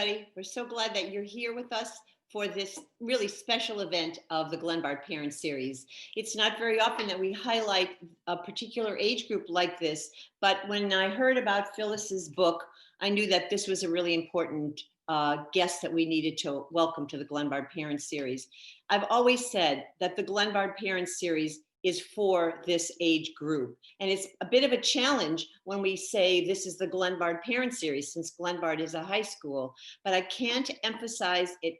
everybody. We're so glad that you're here with us for this really special event of the Glenbard Parent Series. It's not very often that we highlight a particular age group like this, but when I heard about Phyllis's book, I knew that this was a really important guest that we needed to welcome to the Glenbard Parent Series. I've always said that the Glenbard Parent Series is for this age group. And it's a bit of a challenge when we say this is the Glenbard Parent Series, since Glenbard is a high school, but I can't emphasize it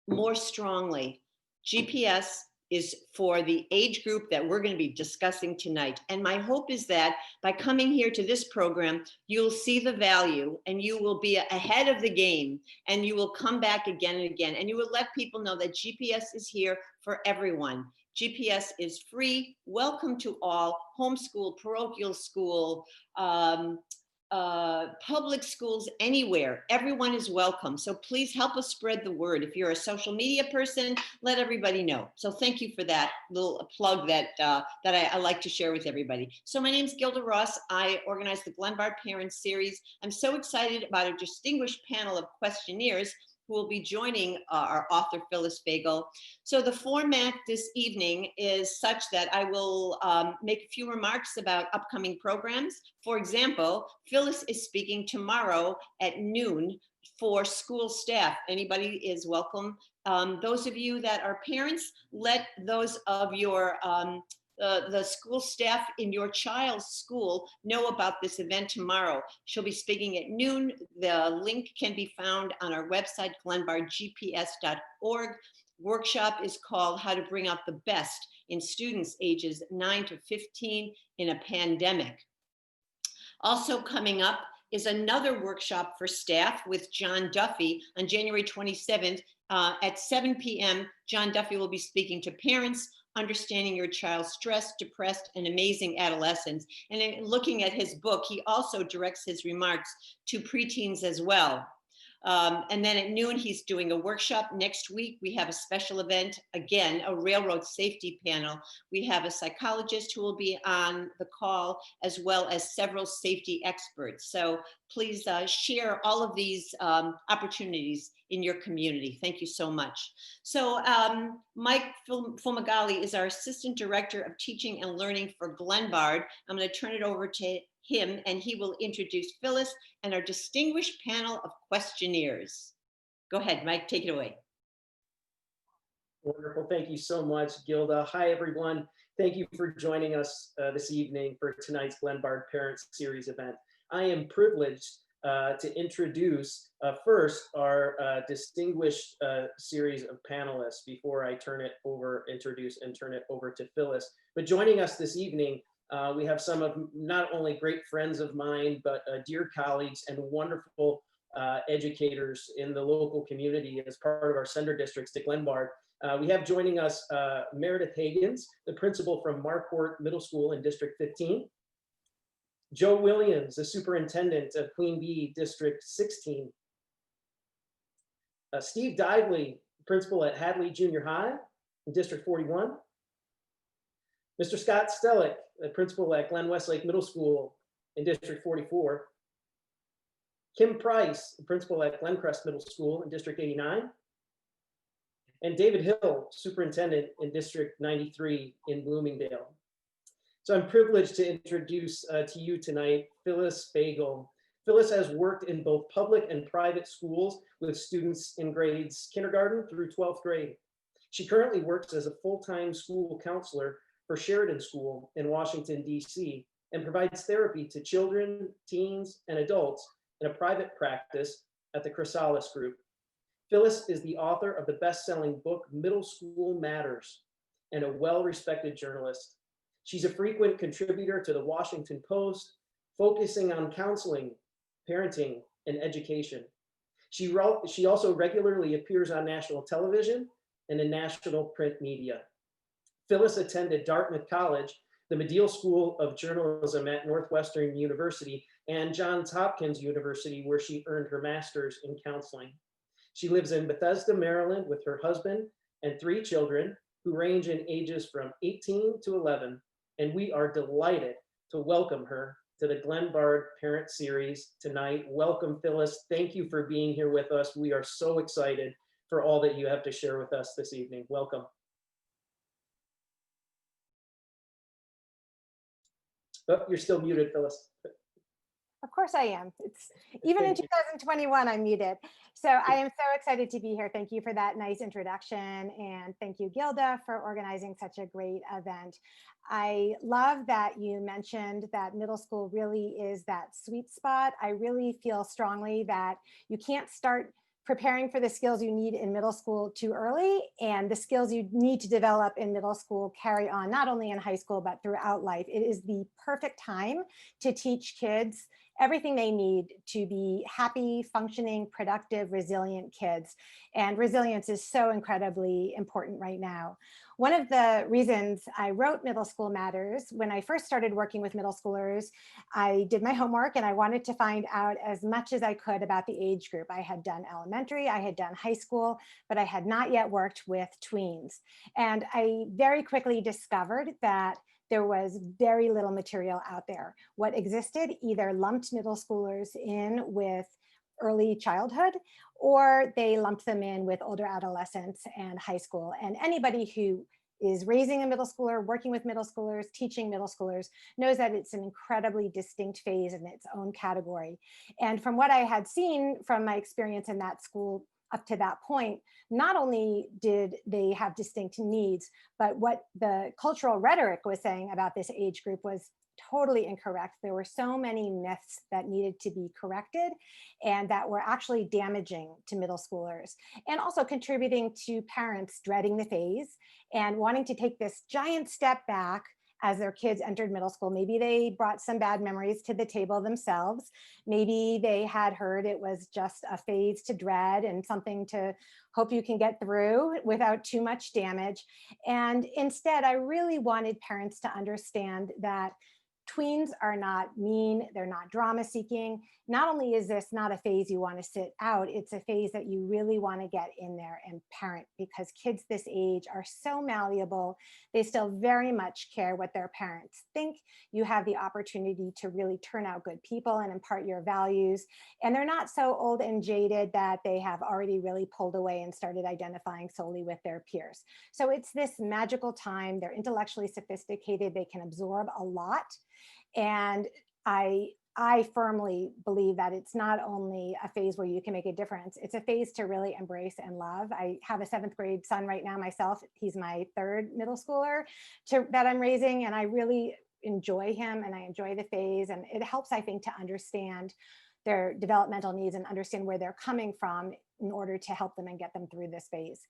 more strongly. GPS is for the age group that we're going to be discussing tonight. And my hope is that by coming here to this program, you'll see the value and you will be ahead of the game and you will come back again and again. And you will let people know that GPS is here for everyone. GPS is free. Welcome to all. Homeschool, parochial school, public schools, anywhere. Everyone is welcome. So please help us spread the word. If you're a social media person, let everybody know. So thank you for that little plug that I like to share with everybody. So my name is Gilda Ross. I organize the Glenbard Parent Series. I'm so excited about a distinguished panel of questionnaires who will be joining our author, Phyllis Fagell. So the format this evening is such that I will make a few remarks about upcoming programs. For example, Phyllis is speaking tomorrow at noon for school staff. Anybody is welcome. Those of you that are parents, let those of your the school staff in your child's school know about this event tomorrow. She'll be speaking at noon. The link can be found on our website, glenbardgps.org. Workshop is called How to Bring Out the Best in Students ages 9 to 15 in a Pandemic. Also coming up is another workshop for staff with John Duffy on January 27th at 7 p.m. John Duffy will be speaking to parents, understanding your child's stressed, depressed, and amazing adolescence. And in looking at his book, he also directs his remarks to preteens as well. And then at noon, he's doing a workshop. Next week, we have a special event, again, a railroad safety panel. We have a psychologist who will be on the call, as well as several safety experts. So please share all of these opportunities in your community. Thank you so much. So Mike Fumagalli is our Assistant Director of Teaching and Learning for Glenbard. I'm going to turn it over to him and he will introduce Phyllis and our distinguished panel of questionnaires. Go ahead, Mike, take it away. Wonderful, thank you so much, Gilda. Hi, everyone. Thank you for joining us this evening for tonight's Glenbard Parent Series event. I am privileged to introduce first our distinguished series of panelists before I turn it over to Phyllis. But joining us this evening, we have some of not only great friends of mine, but dear colleagues and wonderful educators in the local community as part of our sender districts to Glenbard. We have joining us Meredith Hagans, the principal from Marquardt Middle School in District 15. Joe Williams, the superintendent of Queen Bee District 16. Steve Dively, principal at Hadley Junior High in District 41. Mr. Scott Stellick, the principal at Glen Westlake Middle School in District 44. Kim Price, the principal at Glencrest Middle School in District 89. And David Hill, superintendent in District 93 in Bloomingdale. So I'm privileged to introduce to you tonight Phyllis Fagell. Phyllis has worked in both public and private schools with students in grades kindergarten through 12th grade. She currently works as a full-time school counselor for Sheridan School in Washington, D.C., and provides therapy to children, teens, and adults in a private practice at the Chrysalis Group. Phyllis is the author of the best-selling book, Middle School Matters, and a well-respected journalist. She's a frequent contributor to the Washington Post, focusing on counseling, parenting, and education. She also regularly appears on national television and in national print media. Phyllis attended Dartmouth College, the Medill School of Journalism at Northwestern University, and Johns Hopkins University, where she earned her master's in counseling. She lives in Bethesda, Maryland, with her husband and 3 children who range in ages from 18 to 11, and we are delighted to welcome her to the Glenn Bard Parent Series tonight. Welcome, Phyllis. Thank you for being here with us. We are so excited for all that you have to share with us this evening. Welcome. Oh, you're still muted, Phyllis. Of course I am. It's even in 2021, I'm muted. So I am so excited to be here. Thank you for that nice introduction. And thank you, Gilda, for organizing such a great event. I love that you mentioned that middle school really is that sweet spot. I really feel strongly that you can't start preparing for the skills you need in middle school too early, and the skills you need to develop in middle school carry on not only in high school, but throughout life. It is the perfect time to teach kids everything they need to be happy, functioning, productive, resilient kids. And resilience is so incredibly important right now. One of the reasons I wrote Middle School Matters, when I first started working with middle schoolers, I did my homework and I wanted to find out as much as I could about the age group. I had done elementary, I had done high school, but I had not yet worked with tweens. And I very quickly discovered that there was very little material out there. What existed either lumped middle schoolers in with early childhood, or they lumped them in with older adolescents and high school. And anybody who is raising a middle schooler, working with middle schoolers, teaching middle schoolers, knows that it's an incredibly distinct phase in its own category. And from what I had seen from my experience in that school up to that point, not only did they have distinct needs, but what the cultural rhetoric was saying about this age group was totally incorrect. There were so many myths that needed to be corrected and that were actually damaging to middle schoolers, and also contributing to parents dreading the phase and wanting to take this giant step back as their kids entered middle school. Maybe they brought some bad memories to the table themselves. Maybe they had heard it was just a phase to dread and something to hope you can get through without too much damage. And instead, I really wanted parents to understand that tweens are not mean, they're not drama seeking. Not only is this not a phase you want to sit out, it's a phase that you really want to get in there and parent, because kids this age are so malleable. They still very much care what their parents think. You have the opportunity to really turn out good people and impart your values. And they're not so old and jaded that they have already really pulled away and started identifying solely with their peers. So it's this magical time. They're intellectually sophisticated. They can absorb a lot. And I firmly believe that it's not only a phase where you can make a difference, it's a phase to really embrace and love. I have a 7th grade son right now myself. He's my 3rd middle schooler that I'm raising, and I really enjoy him and I enjoy the phase. And it helps, I think, to understand their developmental needs and understand where they're coming from in order to help them and get them through this phase.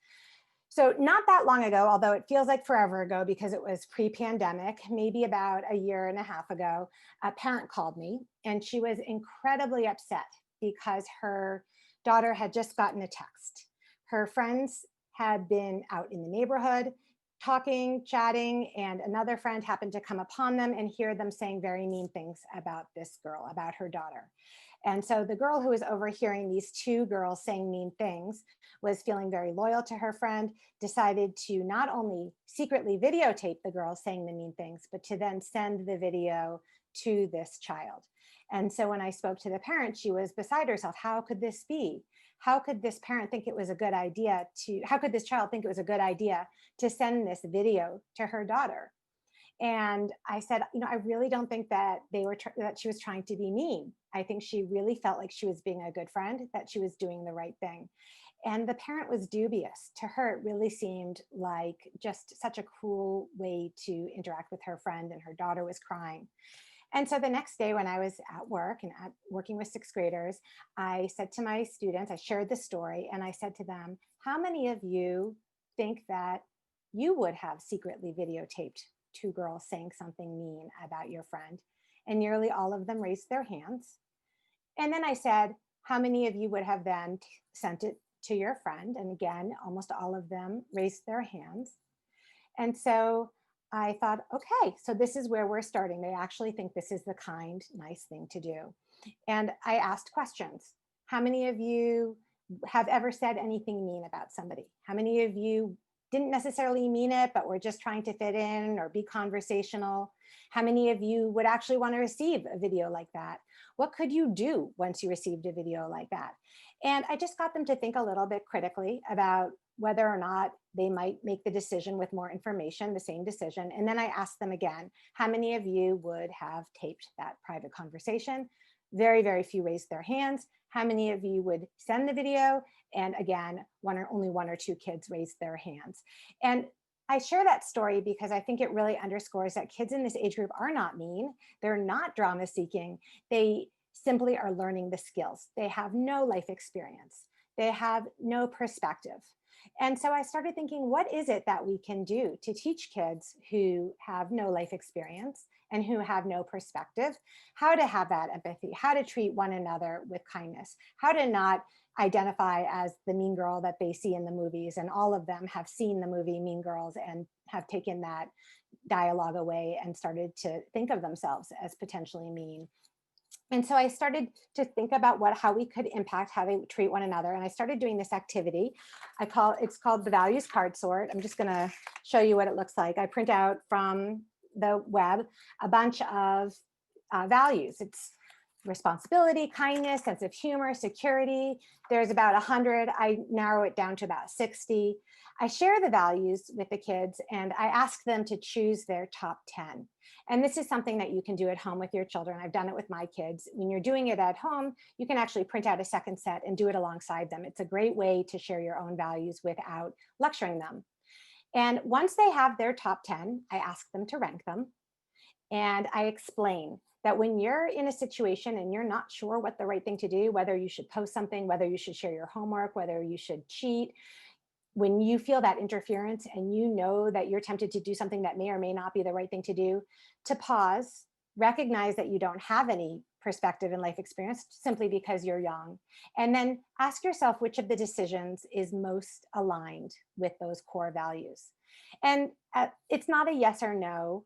So not that long ago, although it feels like forever ago because it was pre-pandemic, maybe about a year and a half ago, a parent called me and she was incredibly upset because her daughter had just gotten a text. Her friends had been out in the neighborhood talking, chatting, and another friend happened to come upon them and hear them saying very mean things about this girl, about her daughter. And so the girl who was overhearing these 2 girls saying mean things was feeling very loyal to her friend, decided to not only secretly videotape the girls saying the mean things, but to then send the video to this child. And so when I spoke to the parent, she was beside herself. How could this be? How could this parent think it was a good idea how could this child think it was a good idea to send this video to her daughter? And I said, I really don't think that that she was trying to be mean. I think she really felt like she was being a good friend, that she was doing the right thing. And the parent was dubious. To her, it really seemed like just such a cruel way to interact with her friend, and her daughter was crying. And so the next day when I was at work and working with 6th graders, I said to my students, I shared the story and I said to them, how many of you think that you would have secretly videotaped 2 girls saying something mean about your friend? And nearly all of them raised their hands. And then I said, how many of you would have then sent it to your friend? And again, almost all of them raised their hands. And so I thought, okay, so this is where we're starting. They actually think this is the kind, nice thing to do. And I asked questions. How many of you have ever said anything mean about somebody? How many of you didn't necessarily mean it, but were just trying to fit in or be conversational? How many of you would actually want to receive a video like that? What could you do once you received a video like that? And I just got them to think a little bit critically about whether or not they might make the decision with more information, the same decision. And then I asked them again, how many of you would have taped that private conversation? Very, very few raised their hands. How many of you would send the video? And again, only one or two kids raised their hands. And I share that story because I think it really underscores that kids in this age group are not mean. They're not drama seeking. They simply are learning the skills. They have no life experience. They have no perspective. And so I started thinking, what is it that we can do to teach kids who have no life experience and who have no perspective, how to have that empathy, how to treat one another with kindness, how to not identify as the mean girl that they see in the movies. And all of them have seen the movie Mean Girls and have taken that dialogue away and started to think of themselves as potentially mean. And so I started to think about how we could impact how they treat one another. And I started doing this activity. It's called the values card sort. I'm just gonna show you what it looks like. I print out from the web a bunch of values. It's responsibility, kindness, sense of humor, security. There's about 100. I narrow it down to about 60. I share the values with the kids and I ask them to choose their top 10. And this is something that you can do at home with your children. I've done it with my kids. When you're doing it at home, you can actually print out a second set and do it alongside them. It's a great way to share your own values without lecturing them. And once they have their top 10, I ask them to rank them. And I explain that when you're in a situation and you're not sure what the right thing to do, whether you should post something, whether you should share your homework, whether you should cheat, when you feel that interference and you know that you're tempted to do something that may or may not be the right thing to do, to pause, recognize that you don't have any perspective and life experience simply because you're young, and then ask yourself which of the decisions is most aligned with those core values. And it's not a yes or no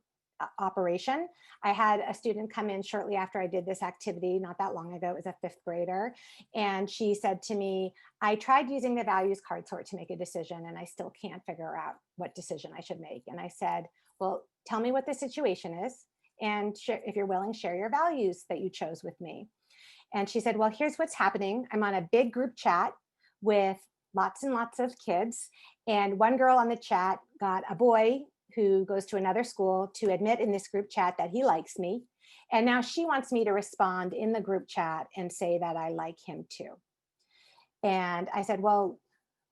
operation. I had a student come in shortly after I did this activity, not that long ago. It was a fifth grader. And she said to me, I tried using the values card sort to make a decision and I still can't figure out what decision I should make. And I said, well, tell me what the situation is. And if you're willing, share your values that you chose with me. And she said, well, here's what's happening. I'm on a big group chat with lots and lots of kids. And one girl on the chat got a boy who goes to another school to admit in this group chat that he likes me. And now she wants me to respond in the group chat and say that I like him too. And I said, well,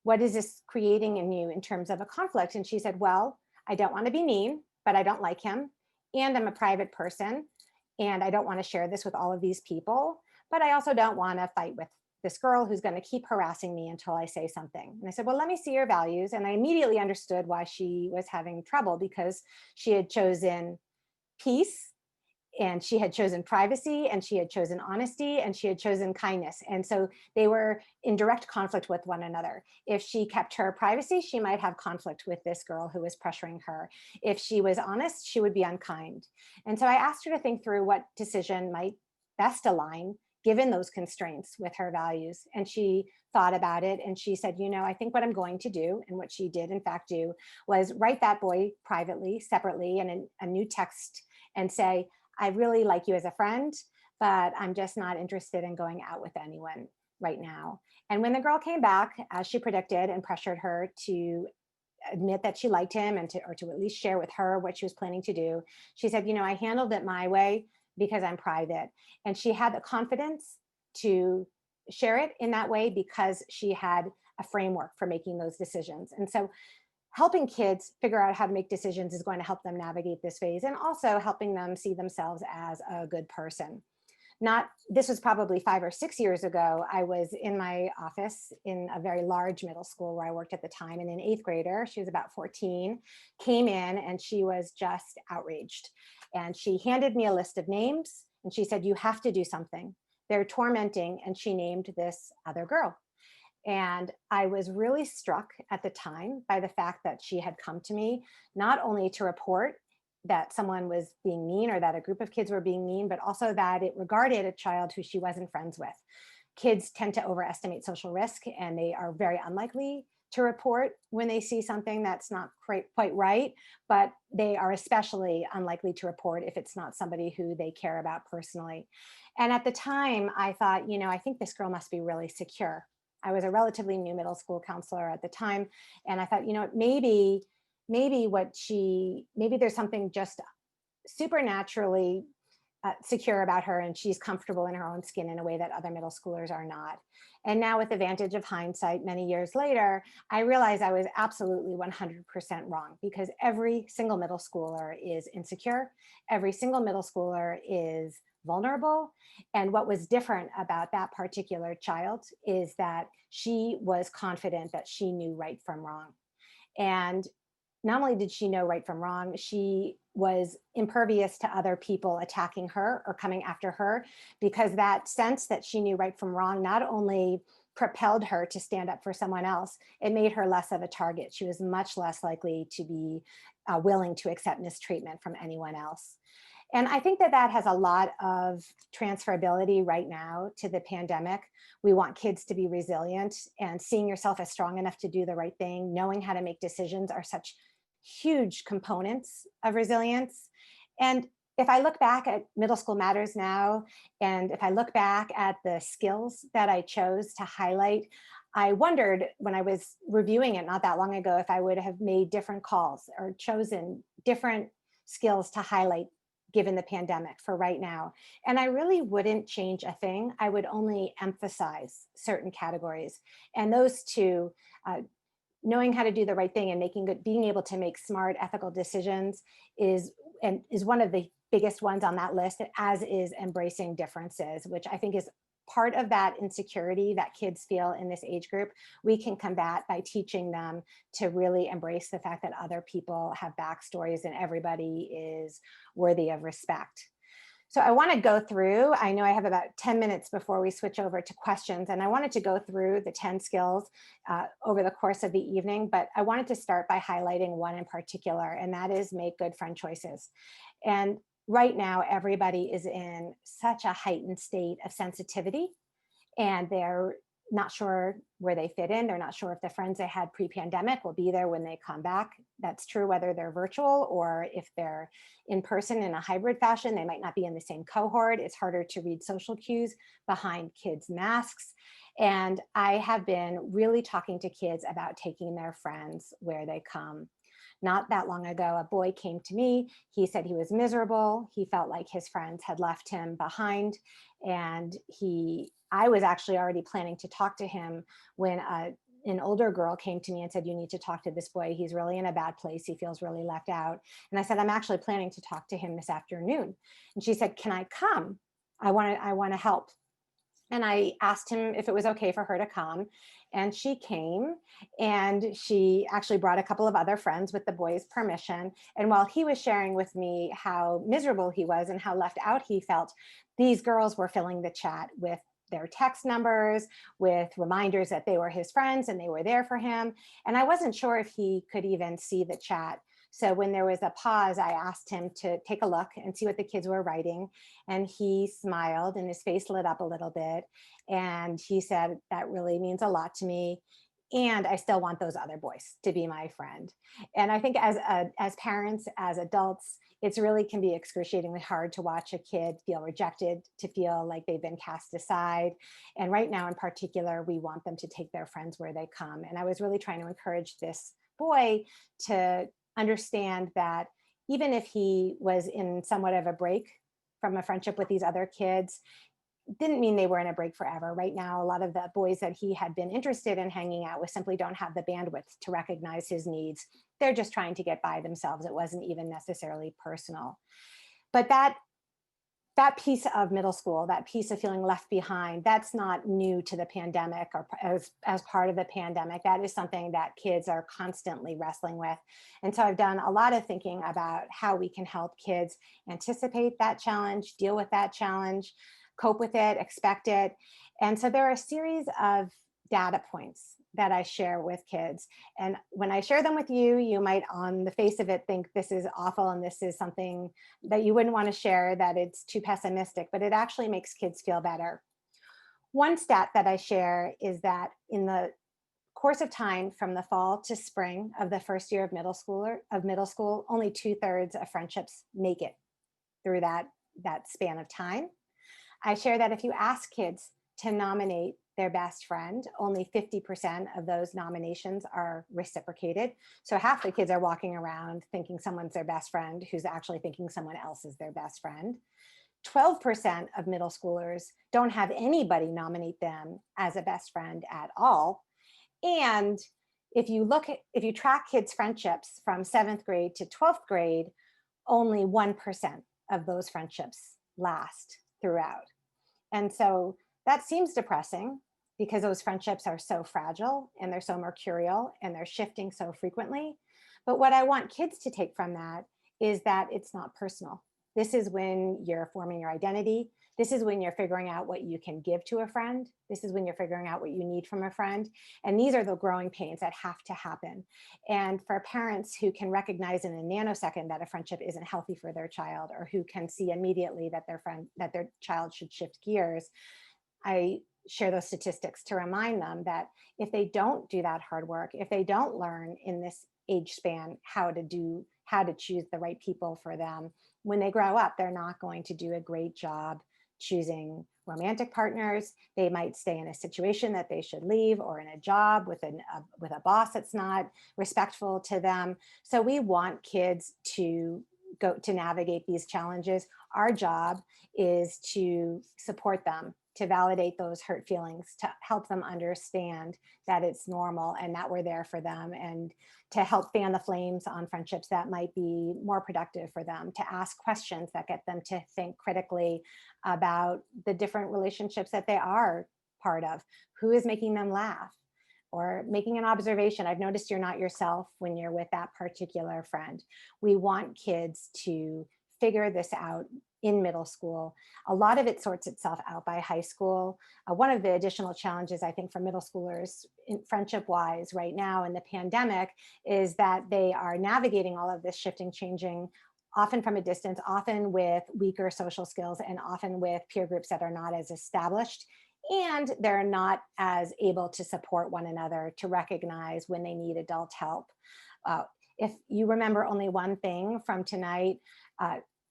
what is this creating in you in terms of a conflict? And she said, well, I don't want to be mean, but I don't like him. And I'm a private person. And I don't want to share this with all of these people. But I also don't want to fight with this girl who's going to keep harassing me until I say something. And I said, well, let me see your values. And I immediately understood why she was having trouble, because she had chosen peace, and she had chosen privacy, and she had chosen honesty, and she had chosen kindness. And so they were in direct conflict with one another. If she kept her privacy, she might have conflict with this girl who was pressuring her. If she was honest, she would be unkind. And so I asked her to think through what decision might best align given those constraints with her values. And she thought about it and she said, you know, I think what I'm going to do, and what she did in fact do, was write that boy privately, separately, in a new text and say, I really like you as a friend, but I'm just not interested in going out with anyone right now. And when the girl came back, as she predicted, and pressured her to admit that she liked him and to at least share with her what she was planning to do, she said, you know, I handled it my way because I'm private. And she had the confidence to share it in that way because she had a framework for making those decisions. And so helping kids figure out how to make decisions is going to help them navigate this phase, and also helping them see themselves as a good person. This was probably 5 or 6 years ago. I was in my office in a very large middle school where I worked at the time, and an 8th grader, she was about 14, came in and she was just outraged. And she handed me a list of names and she said, you have to do something. They're tormenting. And she named this other girl. And I was really struck at the time by the fact that she had come to me, not only to report that someone was being mean or that a group of kids were being mean, but also that it regarded a child who she wasn't friends with. Kids tend to overestimate social risk, and they are very unlikely to report when they see something that's not quite right, but they are especially unlikely to report if it's not somebody who they care about personally. And at the time, I thought, I think this girl must be really secure. I was a relatively new middle school counselor at the time, and I thought, maybe maybe there's something just supernaturally secure about her, and she's comfortable in her own skin in a way that other middle schoolers are not. And now, with the advantage of hindsight, many years later, I realize I was absolutely 100% wrong, because every single middle schooler is insecure. Every single middle schooler is vulnerable. And what was different about that particular child is that she was confident that she knew right from wrong. And not only did she know right from wrong, she was impervious to other people attacking her or coming after her, because that sense that she knew right from wrong not only propelled her to stand up for someone else, it made her less of a target. She was much less likely to be willing to accept mistreatment from anyone else. And I think that has a lot of transferability right now to the pandemic. We want kids to be resilient, and seeing yourself as strong enough to do the right thing, knowing how to make decisions are such huge components of resilience. And if I look back at Middle School Matters now, and if I look back at the skills that I chose to highlight, I wondered when I was reviewing it not that long ago if I would have made different calls or chosen different skills to highlight given the pandemic for right now. And I really wouldn't change a thing. I would only emphasize certain categories. And those two, knowing how to do the right thing and being able to make smart, ethical decisions is one of the biggest ones on that list, as is embracing differences, which I think is part of that insecurity that kids feel in this age group. We can combat by teaching them to really embrace the fact that other people have backstories and everybody is worthy of respect. So I want to go through, I know I have about 10 minutes before we switch over to questions, and I wanted to go through the 10 skills over the course of the evening, but I wanted to start by highlighting one in particular, and that is make good friend choices. And right now, everybody is in such a heightened state of sensitivity, and they're not sure where they fit in. They're not sure if the friends they had pre-pandemic will be there when they come back. That's true whether they're virtual or if they're in person in a hybrid fashion. They might not be in the same cohort. It's harder to read social cues behind kids' masks. And I have been really talking to kids about taking their friends where they come. Not that long ago, a boy came to me. He said he was miserable. He felt like his friends had left him behind. And I was actually already planning to talk to him when an older girl came to me and said, you need to talk to this boy. He's really in a bad place. He feels really left out. And I said, I'm actually planning to talk to him this afternoon. And she said, can I come? I want to help. And I asked him if it was okay for her to come. And she came, and she actually brought a couple of other friends with the boy's permission. And while he was sharing with me how miserable he was and how left out he felt, these girls were filling the chat with their text numbers, with reminders that they were his friends and they were there for him. And I wasn't sure if he could even see the chat. So when there was a pause, I asked him to take a look and see what the kids were writing. And he smiled and his face lit up a little bit. And he said, that really means a lot to me. And I still want those other boys to be my friend. And I think as parents, as adults, it's really can be excruciatingly hard to watch a kid feel rejected, to feel like they've been cast aside. And right now in particular, we want them to take their friends where they come. And I was really trying to encourage this boy to understand that even if he was in somewhat of a break from a friendship with these other kids, didn't mean they were in a break forever. Right now, a lot of the boys that he had been interested in hanging out with simply don't have the bandwidth to recognize his needs. They're just trying to get by themselves. It wasn't even necessarily personal. But that piece of middle school, that piece of feeling left behind, that's not new to the pandemic or as part of the pandemic. That is something that kids are constantly wrestling with. And so I've done a lot of thinking about how we can help kids anticipate that challenge, deal with that challenge, cope with it, expect it. And so there are a series of data points that I share with kids. And when I share them with you, you might on the face of it think this is awful and this is something that you wouldn't want to share, that it's too pessimistic, but it actually makes kids feel better. One stat that I share is that in the course of time from the fall to spring of the first year of middle school, only 2/3 of friendships make it through that span of time. I share that if you ask kids to nominate their best friend, only 50% of those nominations are reciprocated. So half the kids are walking around thinking someone's their best friend who's actually thinking someone else is their best friend. 12% of middle schoolers don't have anybody nominate them as a best friend at all. And if you track kids' friendships from 7th grade to 12th grade, only 1% of those friendships last throughout. And so that seems depressing because those friendships are so fragile and they're so mercurial and they're shifting so frequently. But what I want kids to take from that is that it's not personal. This is when you're forming your identity. This is when you're figuring out what you can give to a friend. This is when you're figuring out what you need from a friend. And these are the growing pains that have to happen. And for parents who can recognize in a nanosecond that a friendship isn't healthy for their child, or who can see immediately that their child should shift gears, I share those statistics to remind them that if they don't do that hard work, if they don't learn in this age span how to choose the right people for them, when they grow up, they're not going to do a great job choosing romantic partners. They might stay in a situation that they should leave, or in a job with a boss that's not respectful to them. So we want kids to go to navigate these challenges. Our job is to support them, to validate those hurt feelings, to help them understand that it's normal and that we're there for them, and to help fan the flames on friendships that might be more productive for them, to ask questions that get them to think critically about the different relationships that they are part of. Who is making them laugh? Or making an observation. I've noticed you're not yourself when you're with that particular friend. We want kids to figure this out in middle school. A lot of it sorts itself out by high school. One of the additional challenges I think for middle schoolers friendship wise right now in the pandemic is that they are navigating all of this shifting, changing, often from a distance, often with weaker social skills, and often with peer groups that are not as established. And they're not as able to support one another, to recognize when they need adult help. If you remember only one thing from tonight,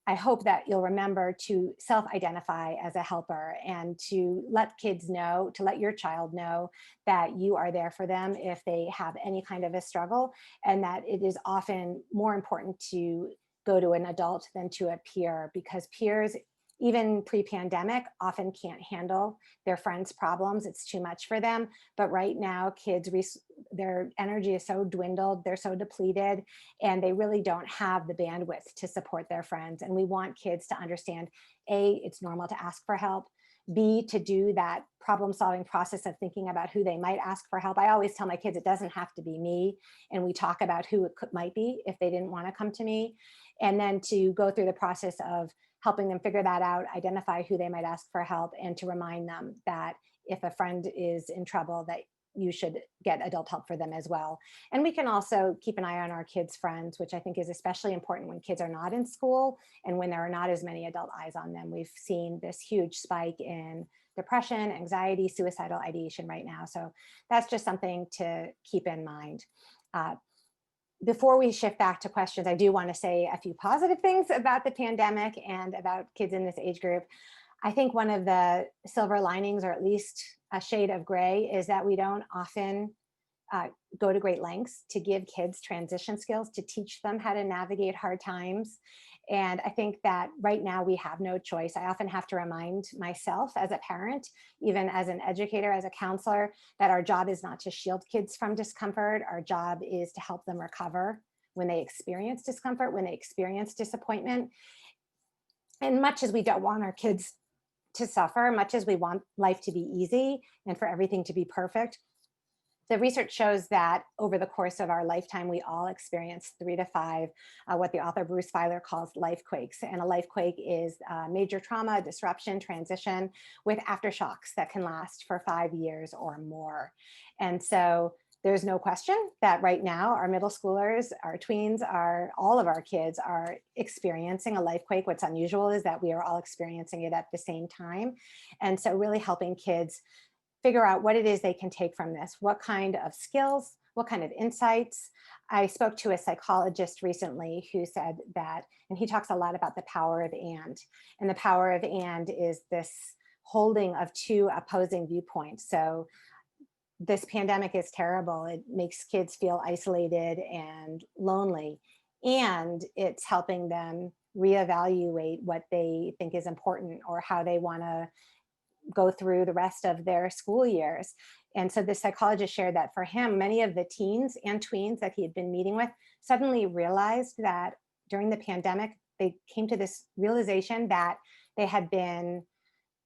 I hope that you'll remember to self-identify as a helper, and to let kids know, to let your child know that you are there for them if they have any kind of a struggle, and that it is often more important to go to an adult than to a peer, because peers, even pre-pandemic, often can't handle their friends' problems. It's too much for them. But right now, kids, their energy is so dwindled, they're so depleted, and they really don't have the bandwidth to support their friends. And we want kids to understand, A, it's normal to ask for help. B, to do that problem-solving process of thinking about who they might ask for help. I always tell my kids it doesn't have to be me, and we talk about who it might be if they didn't want to come to me. And then to go through the process of helping them figure that out, identify who they might ask for help, and to remind them that if a friend is in trouble, that you should get adult help for them as well. And we can also keep an eye on our kids' friends, which I think is especially important when kids are not in school and when there are not as many adult eyes on them. We've seen this huge spike in depression, anxiety, suicidal ideation right now. So that's just something to keep in mind. Before we shift back to questions, I do want to say a few positive things about the pandemic and about kids in this age group. I think one of the silver linings, or at least a shade of gray, is that we don't often go to great lengths to give kids transition skills, to teach them how to navigate hard times. And I think that right now we have no choice. I often have to remind myself as a parent, even as an educator, as a counselor, that our job is not to shield kids from discomfort. Our job is to help them recover when they experience discomfort, when they experience disappointment. And much as we don't want our kids to suffer, much as we want life to be easy and for everything to be perfect, the research shows that over the course of our lifetime, we all experience 3 to 5, what the author Bruce Feiler calls life quakes. And a life quake is major trauma, disruption, transition with aftershocks that can last for 5 years or more. And so there's no question that right now our middle schoolers, our tweens, all of our kids are experiencing a life quake. What's unusual is that we are all experiencing it at the same time. And so really helping kids figure out what it is they can take from this, what kind of skills, what kind of insights. I spoke to a psychologist recently who said that, and he talks a lot about the power of and the power of and is this holding of two opposing viewpoints. So this pandemic is terrible. It makes kids feel isolated and lonely, and it's helping them reevaluate what they think is important or how they want to go through the rest of their school years. And so the psychologist shared that for him, many of the teens and tweens that he had been meeting with suddenly realized that during the pandemic, they came to this realization that they had been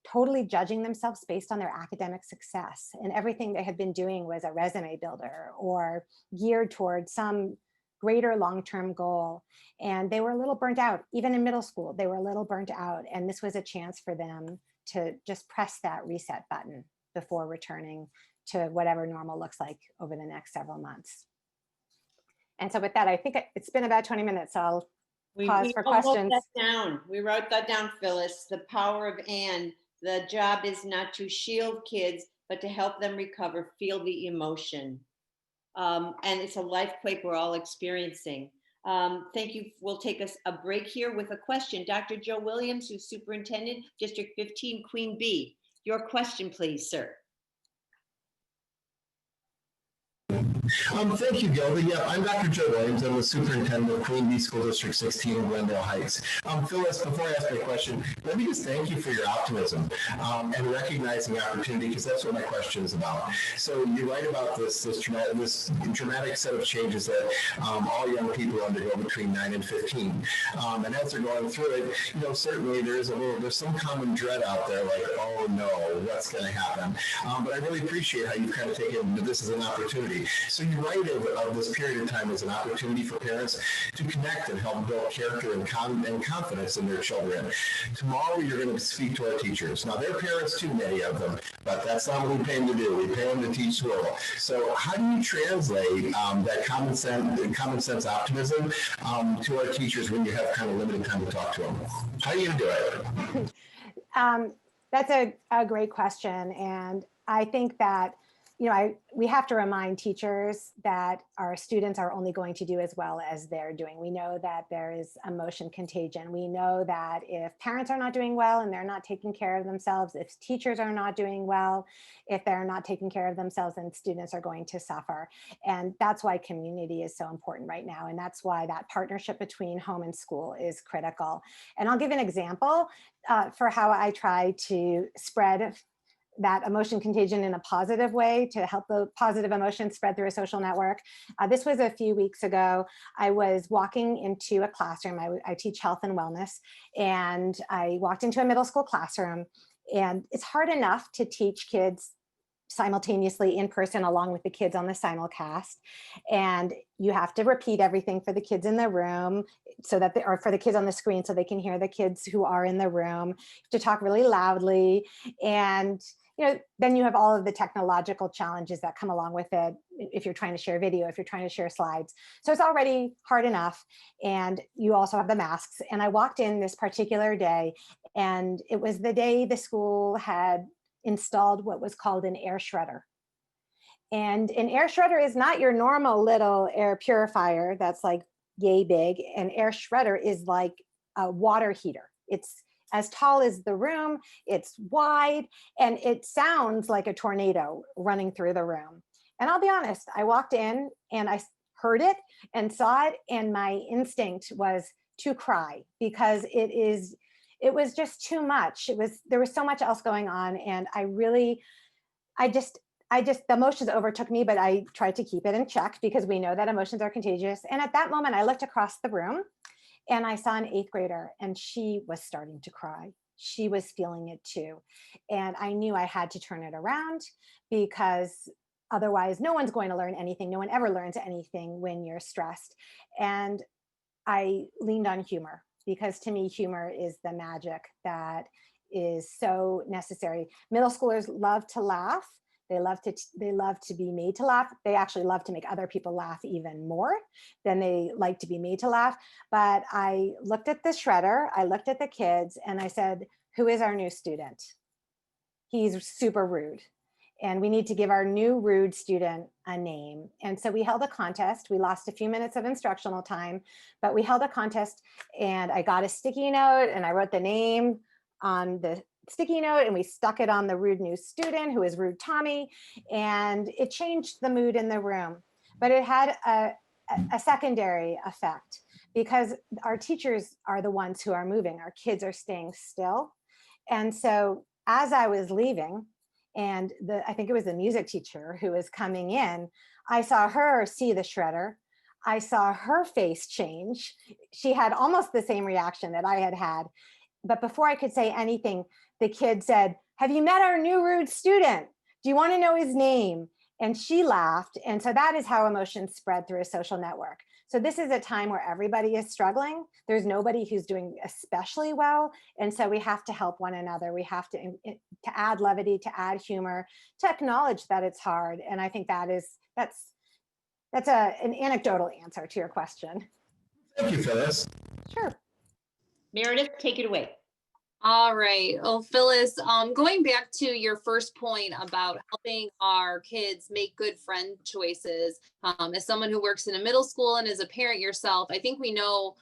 totally judging themselves based on their academic success. And everything they had been doing was a resume builder or geared towards some greater long-term goal. And they were a little burnt out. Even in middle school, they were a little burnt out. And this was a chance for them to just press that reset button before returning to whatever normal looks like over the next several months. And so with that, I think it's been about 20 minutes, so I'll pause for questions. We wrote that down, Phyllis. The power of and. The job is not to shield kids, but to help them recover, feel the emotion. And it's a life quake we're all experiencing. Thank you. We'll take us a break here with a question. Dr. Joe Williams, who's superintendent, District 15, Queen Bee. Your question, please, sir. Thank you, Gilda. Yeah, I'm Dr. Joe Williams. I'm the superintendent of Queen Bee School District 16 in Glendale Heights. Phyllis, before I ask my question, let me just thank you for your optimism and recognizing the opportunity, because that's what my question is about. So you write about this dramatic set of changes that all young people undergo between 9 and 15. And as they're going through it, certainly there's some common dread out there, like, oh no, what's going to happen? But I really appreciate how you've kind of taken this as an opportunity. So you write of this period of time as an opportunity for parents to connect and help build character and confidence in their children. Tomorrow, you're going to speak to our teachers. Now, they're parents too, many of them, but that's not what we pay them to do. We pay them to teach school. So how do you translate that common sense optimism to our teachers when you have kind of limited time to talk to them? How are you going to do it? That's a great question. And I think that we have to remind teachers that our students are only going to do as well as they're doing. We know that there is emotion contagion. We know that if parents are not doing well and they're not taking care of themselves, if teachers are not doing well, if they're not taking care of themselves, then students are going to suffer. And that's why community is so important right now. And that's why that partnership between home and school is critical. And I'll give an example for how I try to spread that emotion contagion in a positive way to help the positive emotion spread through a social network. This was a few weeks ago. I was walking into a classroom. I teach health and wellness, and I walked into a middle school classroom, and it's hard enough to teach kids simultaneously in person along with the kids on the simulcast. And you have to repeat everything for the kids in the room so that or for the kids on the screen so they can hear the kids who are in the room. You have to talk really loudly. And then you have all of the technological challenges that come along with it. If you're trying to share video, if you're trying to share slides. So it's already hard enough. And you also have the masks. And I walked in this particular day, and it was the day the school had installed what was called an air shredder. And an air shredder is not your normal little air purifier that's like yay big. An air shredder is like a water heater. It's as tall as the room, it's wide, and it sounds like a tornado running through the room. And I'll be honest, I walked in and I heard it and saw it, and my instinct was to cry because it was just too much. There was so much else going on, and the emotions overtook me, but I tried to keep it in check because we know that emotions are contagious. And at that moment, I looked across the room and I saw an 8th grader, and she was starting to cry. She was feeling it too. And I knew I had to turn it around because otherwise no one's going to learn anything. No one ever learns anything when you're stressed. And I leaned on humor because to me, humor is the magic that is so necessary. Middle schoolers love to laugh. They love to be made to laugh. They actually love to make other people laugh even more than they like to be made to laugh. But I looked at the shredder, I looked at the kids, and I said, who is our new student? He's super rude. and we need to give our new rude student a name. And so we held a contest. We lost a few minutes of instructional time, but we held a contest, and I got a sticky note and I wrote the name on the sticky note, and we stuck it on the rude new student, who is Rude Tommy, and it changed the mood in the room. But it had a secondary effect, because our teachers are the ones who are moving. Our kids are staying still. And so as I was leaving, and I think it was the music teacher who was coming in, I saw her see the shredder. I saw her face change. She had almost the same reaction that I had had. But before I could say anything, the kid said, "Have you met our new rude student? Do you want to know his name?" And she laughed. And so that is how emotions spread through a social network. So this is a time where everybody is struggling. There's nobody who's doing especially well. And so we have to help one another. We have to add levity, to add humor, to acknowledge that it's hard. And I think that's an anecdotal answer to your question. Thank you, Phyllis. Sure. Meredith, take it away. All right. Well, Phyllis, going back to your first point about helping our kids make good friend choices, as someone who works in a middle school and as a parent yourself, I think we know,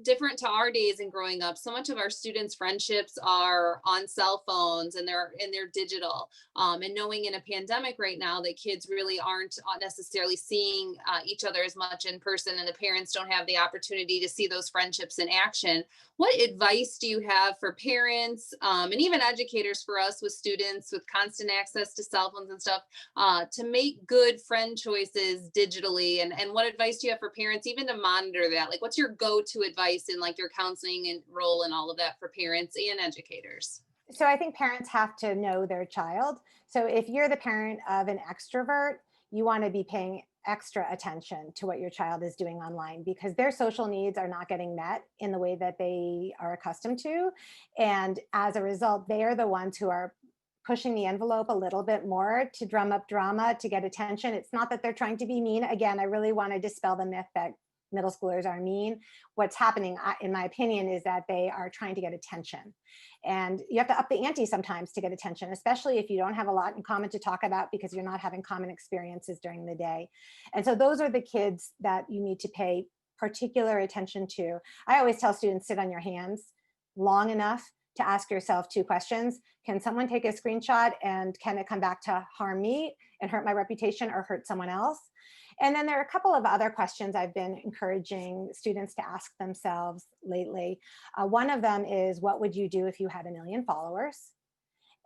different to our days and growing up, so much of our students' friendships are on cell phones and they're digital. And knowing in a pandemic right now that kids really aren't necessarily seeing each other as much in person, and the parents don't have the opportunity to see those friendships in action. What advice do you have for parents and even educators, for us with students with constant access to cell phones and stuff, to make good friend choices digitally? And what advice do you have for parents even to monitor that? Like, what's your go-to advice in like your counseling and role and all of that for parents and educators? So I think parents have to know their child. So if you're the parent of an extrovert, you want to be paying extra attention to what your child is doing online, because their social needs are not getting met in the way that they are accustomed to. And as a result, they are the ones who are pushing the envelope a little bit more to drum up drama, to get attention. It's not that they're trying to be mean. Again, I really want to dispel the myth that middle schoolers are mean. What's happening, in my opinion, is that they are trying to get attention. And you have to up the ante sometimes to get attention, especially if you don't have a lot in common to talk about because you're not having common experiences during the day. And so those are the kids that you need to pay particular attention to. I always tell students, sit on your hands long enough to ask yourself two questions. Can someone take a screenshot, and can it come back to harm me and hurt my reputation or hurt someone else? And then there are a couple of other questions I've been encouraging students to ask themselves lately. One of them is, what would you do if you had 1 million followers?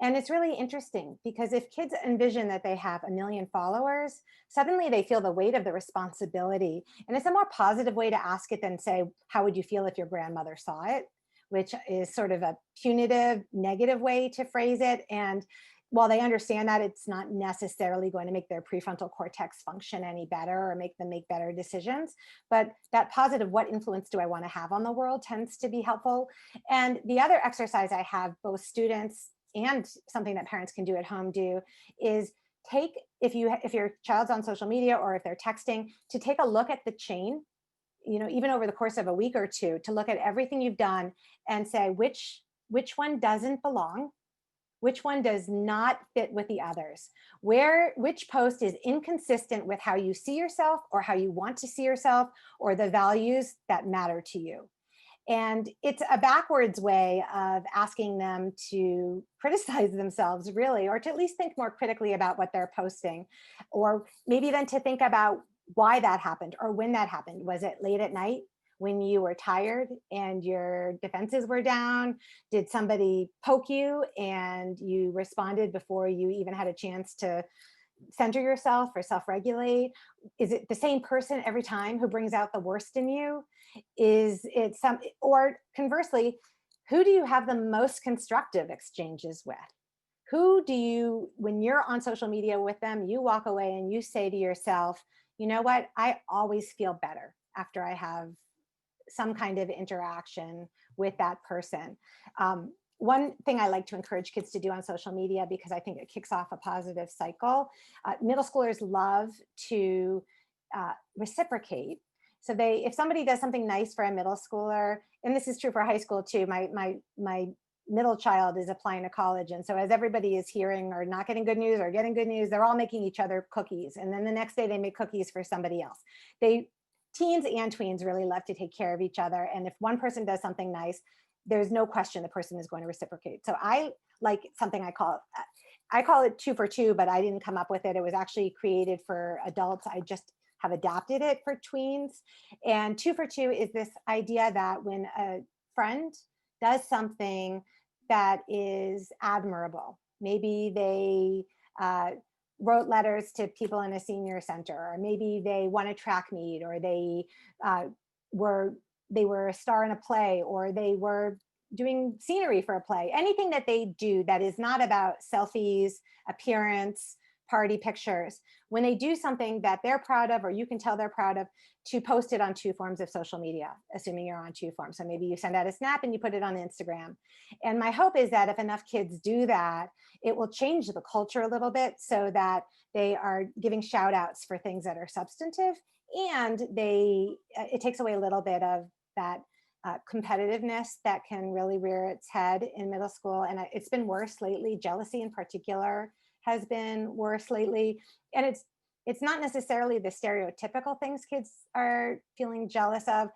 And it's really interesting, because if kids envision that they have 1 million followers, suddenly they feel the weight of the responsibility. And it's a more positive way to ask it than say, how would you feel if your grandmother saw it? Which is sort of a punitive, negative way to phrase it. And while they understand that, it's not necessarily going to make their prefrontal cortex function any better or make them make better decisions. But that positive, what influence do I want to have on the world, tends to be helpful. And the other exercise I have both students and something that parents can do at home do is take, if your child's on social media or if they're texting, to take a look at the chain, even over the course of a week or two, to look at everything you've done and say, which one doesn't belong? Which one does not fit with the others? Which post is inconsistent with how you see yourself or how you want to see yourself or the values that matter to you? And it's a backwards way of asking them to criticize themselves, really, or to at least think more critically about what they're posting, or maybe then to think about why that happened or when that happened. Was it late at night when you were tired and your defenses were down? Did somebody poke you and you responded before you even had a chance to center yourself or self-regulate? Is it the same person every time who brings out the worst in you? Is it or conversely, who do you have the most constructive exchanges with? Who do you, when you're on social media with them, you walk away and you say to yourself, you know what, I always feel better after I have some kind of interaction with that person. One thing I like to encourage kids to do on social media, because I think it kicks off a positive cycle, middle schoolers love to reciprocate. So if somebody does something nice for a middle schooler, and this is true for high school too, my middle child is applying to college. And so as everybody is hearing or not getting good news or getting good news, they're all making each other cookies. And then the next day they make cookies for somebody else. Teens and tweens really love to take care of each other. And if one person does something nice, there's no question the person is going to reciprocate. So I like something I call it 2 for 2, but I didn't come up with it. It was actually created for adults. I just have adapted it for tweens. And 2 for 2 is this idea that when a friend does something that is admirable, maybe they wrote letters to people in a senior center, or maybe they won a track meet, or they were a star in a play, or they were doing scenery for a play. Anything that they do that is not about selfies, appearance, party pictures. When they do something that they're proud of, or you can tell they're proud of, to post it on 2 forms of social media, assuming you're on 2 forms. So maybe you send out a snap and you put it on Instagram. And my hope is that if enough kids do that, it will change the culture a little bit so that they are giving shout outs for things that are substantive, and it takes away a little bit of that competitiveness that can really rear its head in middle school. And it's been worse lately. Jealousy in particular has been worse lately. And it's not necessarily the stereotypical things kids are feeling jealous of.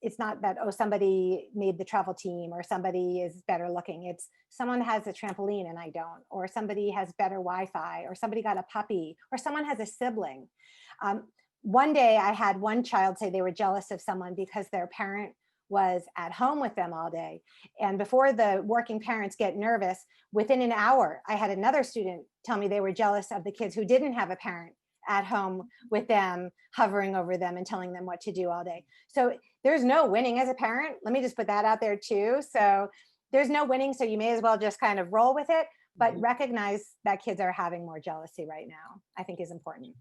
It's not that, oh, somebody made the travel team, or somebody is better looking. It's someone has a trampoline and I don't, or somebody has better Wi-Fi, or somebody got a puppy, or someone has a sibling. One day I had one child say they were jealous of someone because their parent was at home with them all day. And before the working parents get nervous, within an hour, I had another student tell me they were jealous of the kids who didn't have a parent at home with them, hovering over them and telling them what to do all day. So there's no winning as a parent. Let me just put that out there too. So there's no winning. So you may as well just kind of roll with it, but recognize that kids are having more jealousy right now, I think is important.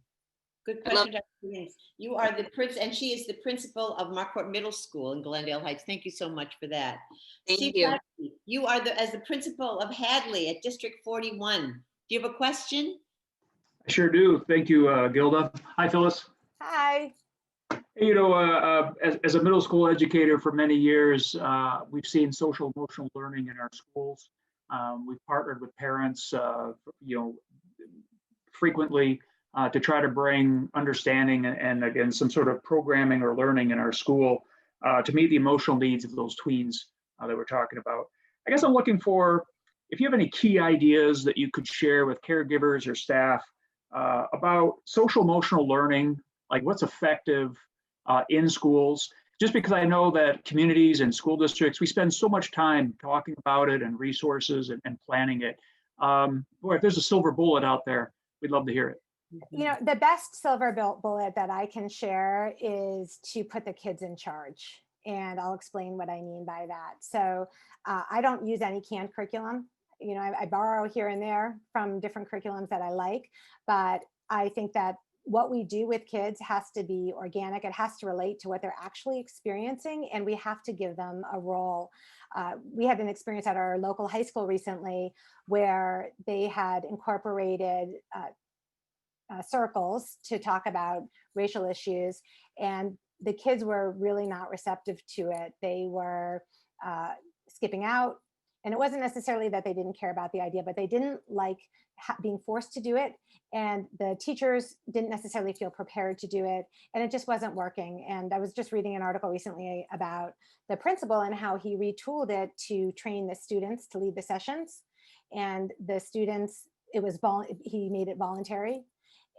Good question, Dr. Williams. You are the and she is the principal of Marquardt Middle School in Glendale Heights. Thank you so much for that. Thank Steve you. Lasky, you are as the principal of Hadley at District 41. Do you have a question? I sure do. Thank you, Gilda. Hi, Phyllis. Hi. Hey, as a middle school educator for many years, we've seen social emotional learning in our schools. We've partnered with parents, frequently to try to bring understanding and again, some sort of programming or learning in our school to meet the emotional needs of those tweens that we're talking about. I guess I'm looking for, if you have any key ideas that you could share with caregivers or staff about social emotional learning, like what's effective in schools, just because I know that communities and school districts, we spend so much time talking about it and resources and planning it. Boy, if there's a silver bullet out there, we'd love to hear it. You know, the best silver bullet that I can share is to put the kids in charge. And I'll explain what I mean by that. So I don't use any canned curriculum. You know, I borrow here and there from different curriculums that I like, but I think that what we do with kids has to be organic. It has to relate to what they're actually experiencing, and we have to give them a role. We had an experience at our local high school recently where they had incorporated circles to talk about racial issues, and the kids were really not receptive to it. They were skipping out, and it wasn't necessarily that they didn't care about the idea, but they didn't like being forced to do it, and the teachers didn't necessarily feel prepared to do it, and it just wasn't working. And I was just reading an article recently about the principal and how he retooled it to train the students to lead the sessions, and the students, he made it voluntary.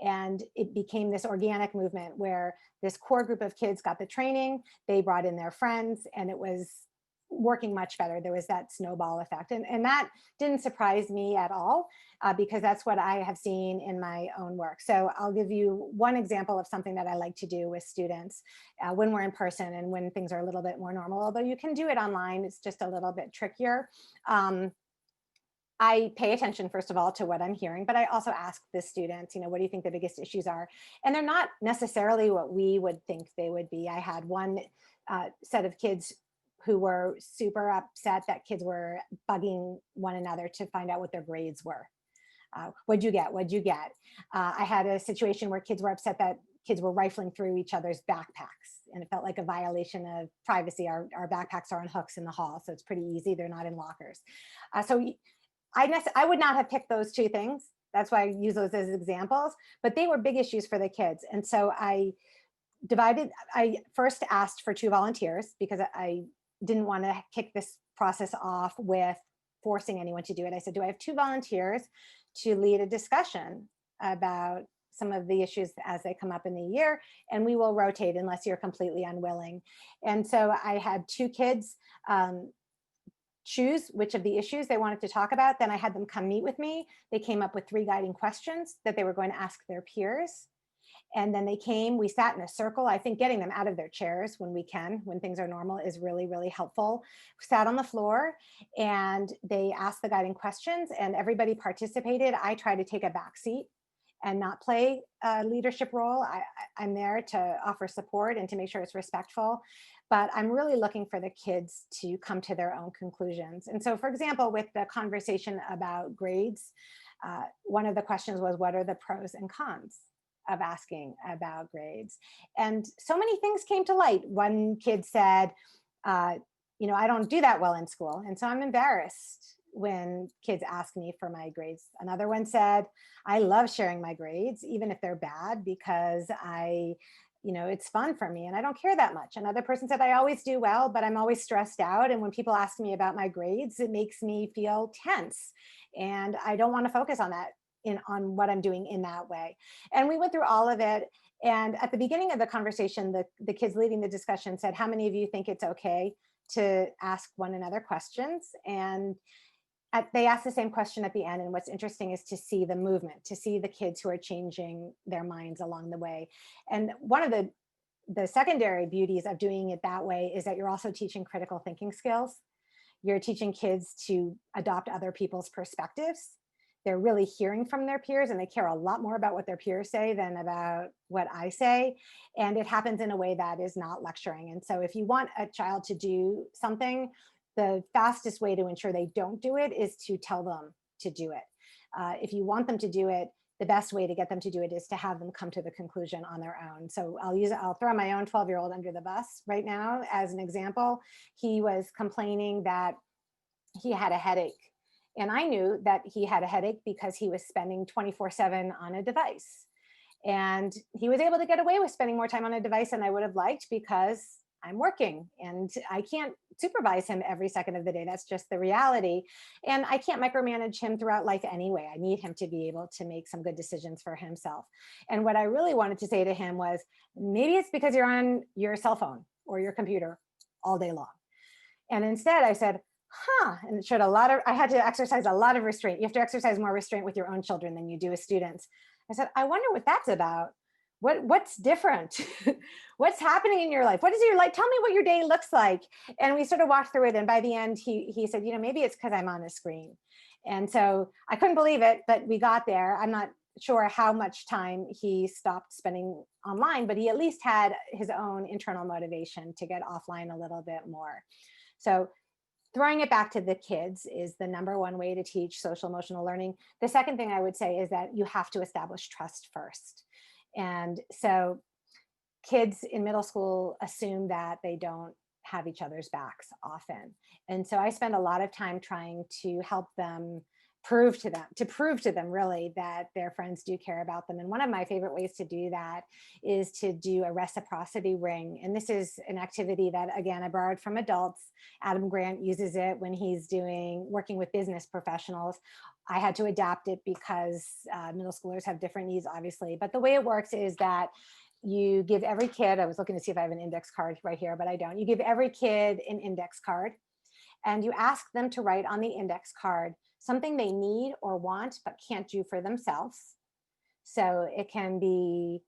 And it became this organic movement where this core group of kids got the training, they brought in their friends, and it was working much better. There was that snowball effect. And that didn't surprise me at all, because that's what I have seen in my own work. So I'll give you one example of something that I like to do with students when we're in person and when things are a little bit more normal, although you can do it online, it's just a little bit trickier. I pay attention, first of all, to what I'm hearing, but I also ask the students, what do you think the biggest issues are? And they're not necessarily what we would think they would be. I had one set of kids who were super upset that kids were bugging one another to find out what their grades were. What'd you get? What'd you get? I had a situation where kids were upset that kids were rifling through each other's backpacks, and it felt like a violation of privacy. Our backpacks are on hooks in the hall, so it's pretty easy. They're not in lockers. So I would not have picked those two things. That's why I use those as examples, but they were big issues for the kids. And so I first asked for 2 volunteers because I didn't want to kick this process off with forcing anyone to do it. I said, do I have 2 volunteers to lead a discussion about some of the issues as they come up in the year, and we will rotate unless you're completely unwilling. And so I had 2 kids choose which of the issues they wanted to talk about. Then I had them come meet with me. They came up with 3 guiding questions that they were going to ask their peers. And then they came, we sat in a circle. I think getting them out of their chairs when we can, when things are normal, is really, really helpful. We sat on the floor and they asked the guiding questions and everybody participated. I try to take a back seat and not play a leadership role. I'm there to offer support and to make sure it's respectful. But I'm really looking for the kids to come to their own conclusions. And so, for example, with the conversation about grades, one of the questions was, what are the pros and cons of asking about grades? And so many things came to light. One kid said, I don't do that well in school, and so I'm embarrassed when kids ask me for my grades. Another one said, I love sharing my grades, even if they're bad, because it's fun for me and I don't care that much. Another person said, I always do well, but I'm always stressed out. And when people ask me about my grades, it makes me feel tense. And I don't want to focus on that, on what I'm doing in that way. And we went through all of it. And at the beginning of the conversation, the kids leading the discussion said, how many of you think it's okay to ask one another questions? And they asked the same question at the end. And what's interesting is to see the movement, to see the kids who are changing their minds along the way. And one of the secondary beauties of doing it that way is that you're also teaching critical thinking skills. You're teaching kids to adopt other people's perspectives. They're really hearing from their peers, and they care a lot more about what their peers say than about what I say. And it happens in a way that is not lecturing. And so if you want a child to do something, the fastest way to ensure they don't do it is to tell them to do it. If you want them to do it, the best way to get them to do it is to have them come to the conclusion on their own. So I'll throw my own 12-year-old under the bus right now as an example. He was complaining that he had a headache. And I knew that he had a headache because he was spending 24/7 on a device. And he was able to get away with spending more time on a device than I would have liked because I'm working and I can't supervise him every second of the day. That's just the reality. And I can't micromanage him throughout life anyway. I need him to be able to make some good decisions for himself. And what I really wanted to say to him was, maybe it's because you're on your cell phone or your computer all day long. And instead I said, and it showed I had to exercise a lot of restraint. You have to exercise more restraint with your own children than you do with students. I said, I wonder what that's about. What's different? What's happening in your life? What is your life? Tell me what your day looks like. And we sort of walked through it. And by the end, he said, maybe it's because I'm on a screen. And so I couldn't believe it, but we got there. I'm not sure how much time he stopped spending online, but he at least had his own internal motivation to get offline a little bit more. So throwing it back to the kids is the number one way to teach social emotional learning. The second thing I would say is that you have to establish trust first. And so kids in middle school assume that they don't have each other's backs often. And so I spend a lot of time trying to help them prove to them really that their friends do care about them. And one of my favorite ways to do that is to do a reciprocity ring. And this is an activity that, again, I borrowed from adults. Adam Grant uses it when he's working with business professionals. I had to adapt it because middle schoolers have different needs, obviously. But the way it works is that you give every kid, I was looking to see if I have an index card right here, but I don't. You give every kid an index card and you ask them to write on the index card something they need or want but can't do for themselves. So it can be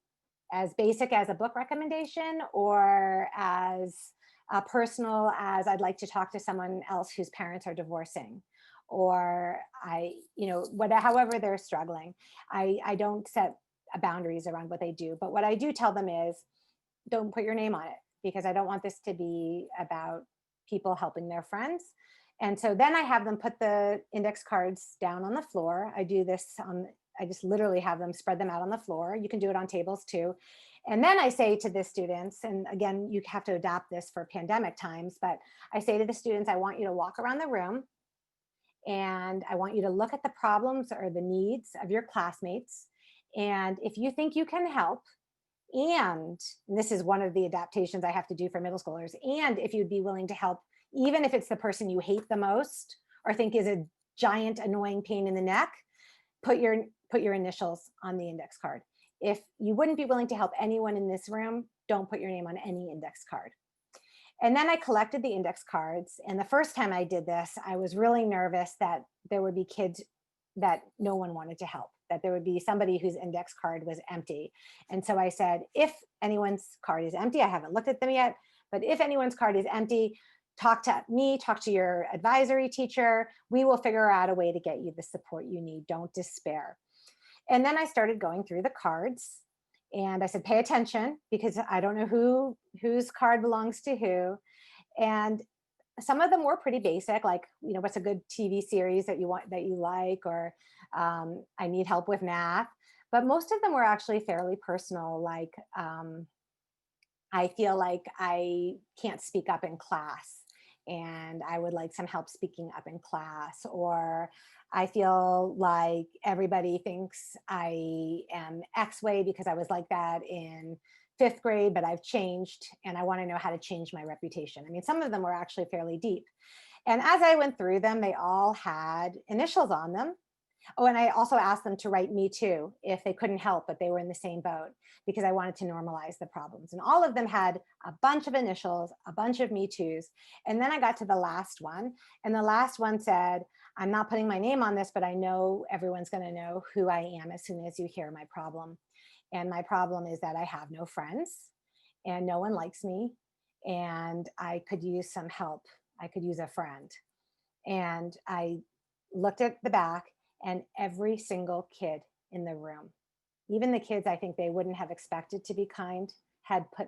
as basic as a book recommendation or as personal as I'd like to talk to someone else whose parents are divorcing, or however they're struggling. I don't set boundaries around what they do, but what I do tell them is, don't put your name on it, because I don't want this to be about people helping their friends. And so then I have them put the index cards down on the floor. I do this I just literally have them spread them out on the floor. You can do it on tables too. And then I say to the students, and again, you have to adapt this for pandemic times, but I say to the students, I want you to walk around the room and I want you to look at the problems or the needs of your classmates. And if you think you can help, and this is one of the adaptations I have to do for middle schoolers, and if you'd be willing to help, even if it's the person you hate the most or think is a giant annoying pain in the neck, put your initials on the index card. If you wouldn't be willing to help anyone in this room, don't put your name on any index card. And then I collected the index cards. And the first time I did this, I was really nervous that there would be kids that no one wanted to help, that there would be somebody whose index card was empty. And so I said, if anyone's card is empty, I haven't looked at them yet, but if anyone's card is empty, talk to me, talk to your advisory teacher. We will figure out a way to get you the support you need. Don't despair. And then I started going through the cards and I said, pay attention because I don't know whose card belongs to who. And some of them were pretty basic, like, what's a good TV series that you like, or I need help with math. But most of them were actually fairly personal, like I feel like I can't speak up in class and I would like some help speaking up in class, or I feel like everybody thinks I am X way because I was like that in 5th grade, but I've changed and I want to know how to change my reputation. I mean, some of them were actually fairly deep. And as I went through them, they all had initials on them. Oh, and I also asked them to write me too if they couldn't help, but they were in the same boat, because I wanted to normalize the problems. And all of them had a bunch of initials, a bunch of me toos. And then I got to the last one, and the last one said, I'm not putting my name on this, but I know everyone's going to know who I am as soon as you hear my problem. And my problem is that I have no friends and no one likes me, and I could use some help. I could use a friend. And I looked at the back, and every single kid in the room, even the kids I think they wouldn't have expected to be kind,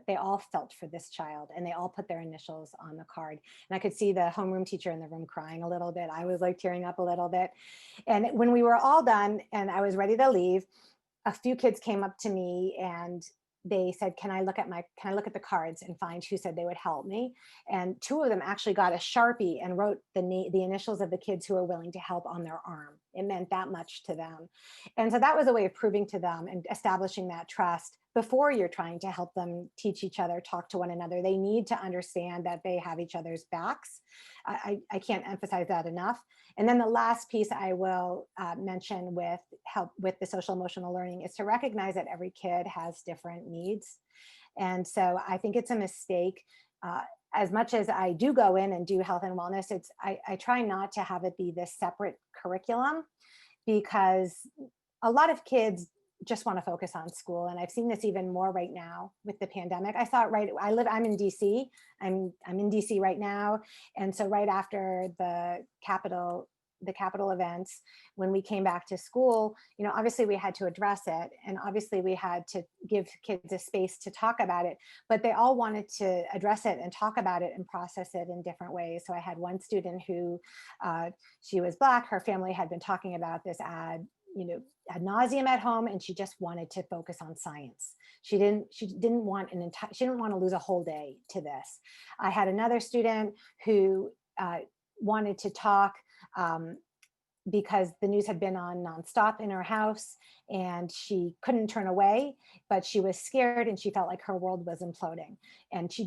they all felt for this child, and they all put their initials on the card. And I could see the homeroom teacher in the room crying a little bit. I was like tearing up a little bit. And when we were all done and I was ready to leave, a few kids came up to me and they said, can I look at the cards and find who said they would help me? And 2 of them actually got a Sharpie and wrote the initials of the kids who were willing to help on their arm. It meant that much to them. And so that was a way of proving to them and establishing that trust before you're trying to help them teach each other, talk to one another. They need to understand that they have each other's backs. I can't emphasize that enough. And then the last piece I will mention with help with the social emotional learning is to recognize that every kid has different needs. And so I think it's a mistake. As much as I do go in and do health and wellness, I try not to have it be this separate curriculum, because a lot of kids just want to focus on school. And I've seen this even more right now with the pandemic. I saw it I'm in DC. I'm in DC right now. And so right after the Capitol events, when we came back to school, obviously we had to address it. And obviously we had to give kids a space to talk about it, but they all wanted to address it and talk about it and process it in different ways. So I had one student who, she was Black, her family had been talking about this ad nauseum at home, and she just wanted to focus on science. She didn't want to lose a whole day to this. I had another student who wanted to talk because the news had been on nonstop in her house and she couldn't turn away, but she was scared and she felt like her world was imploding, and she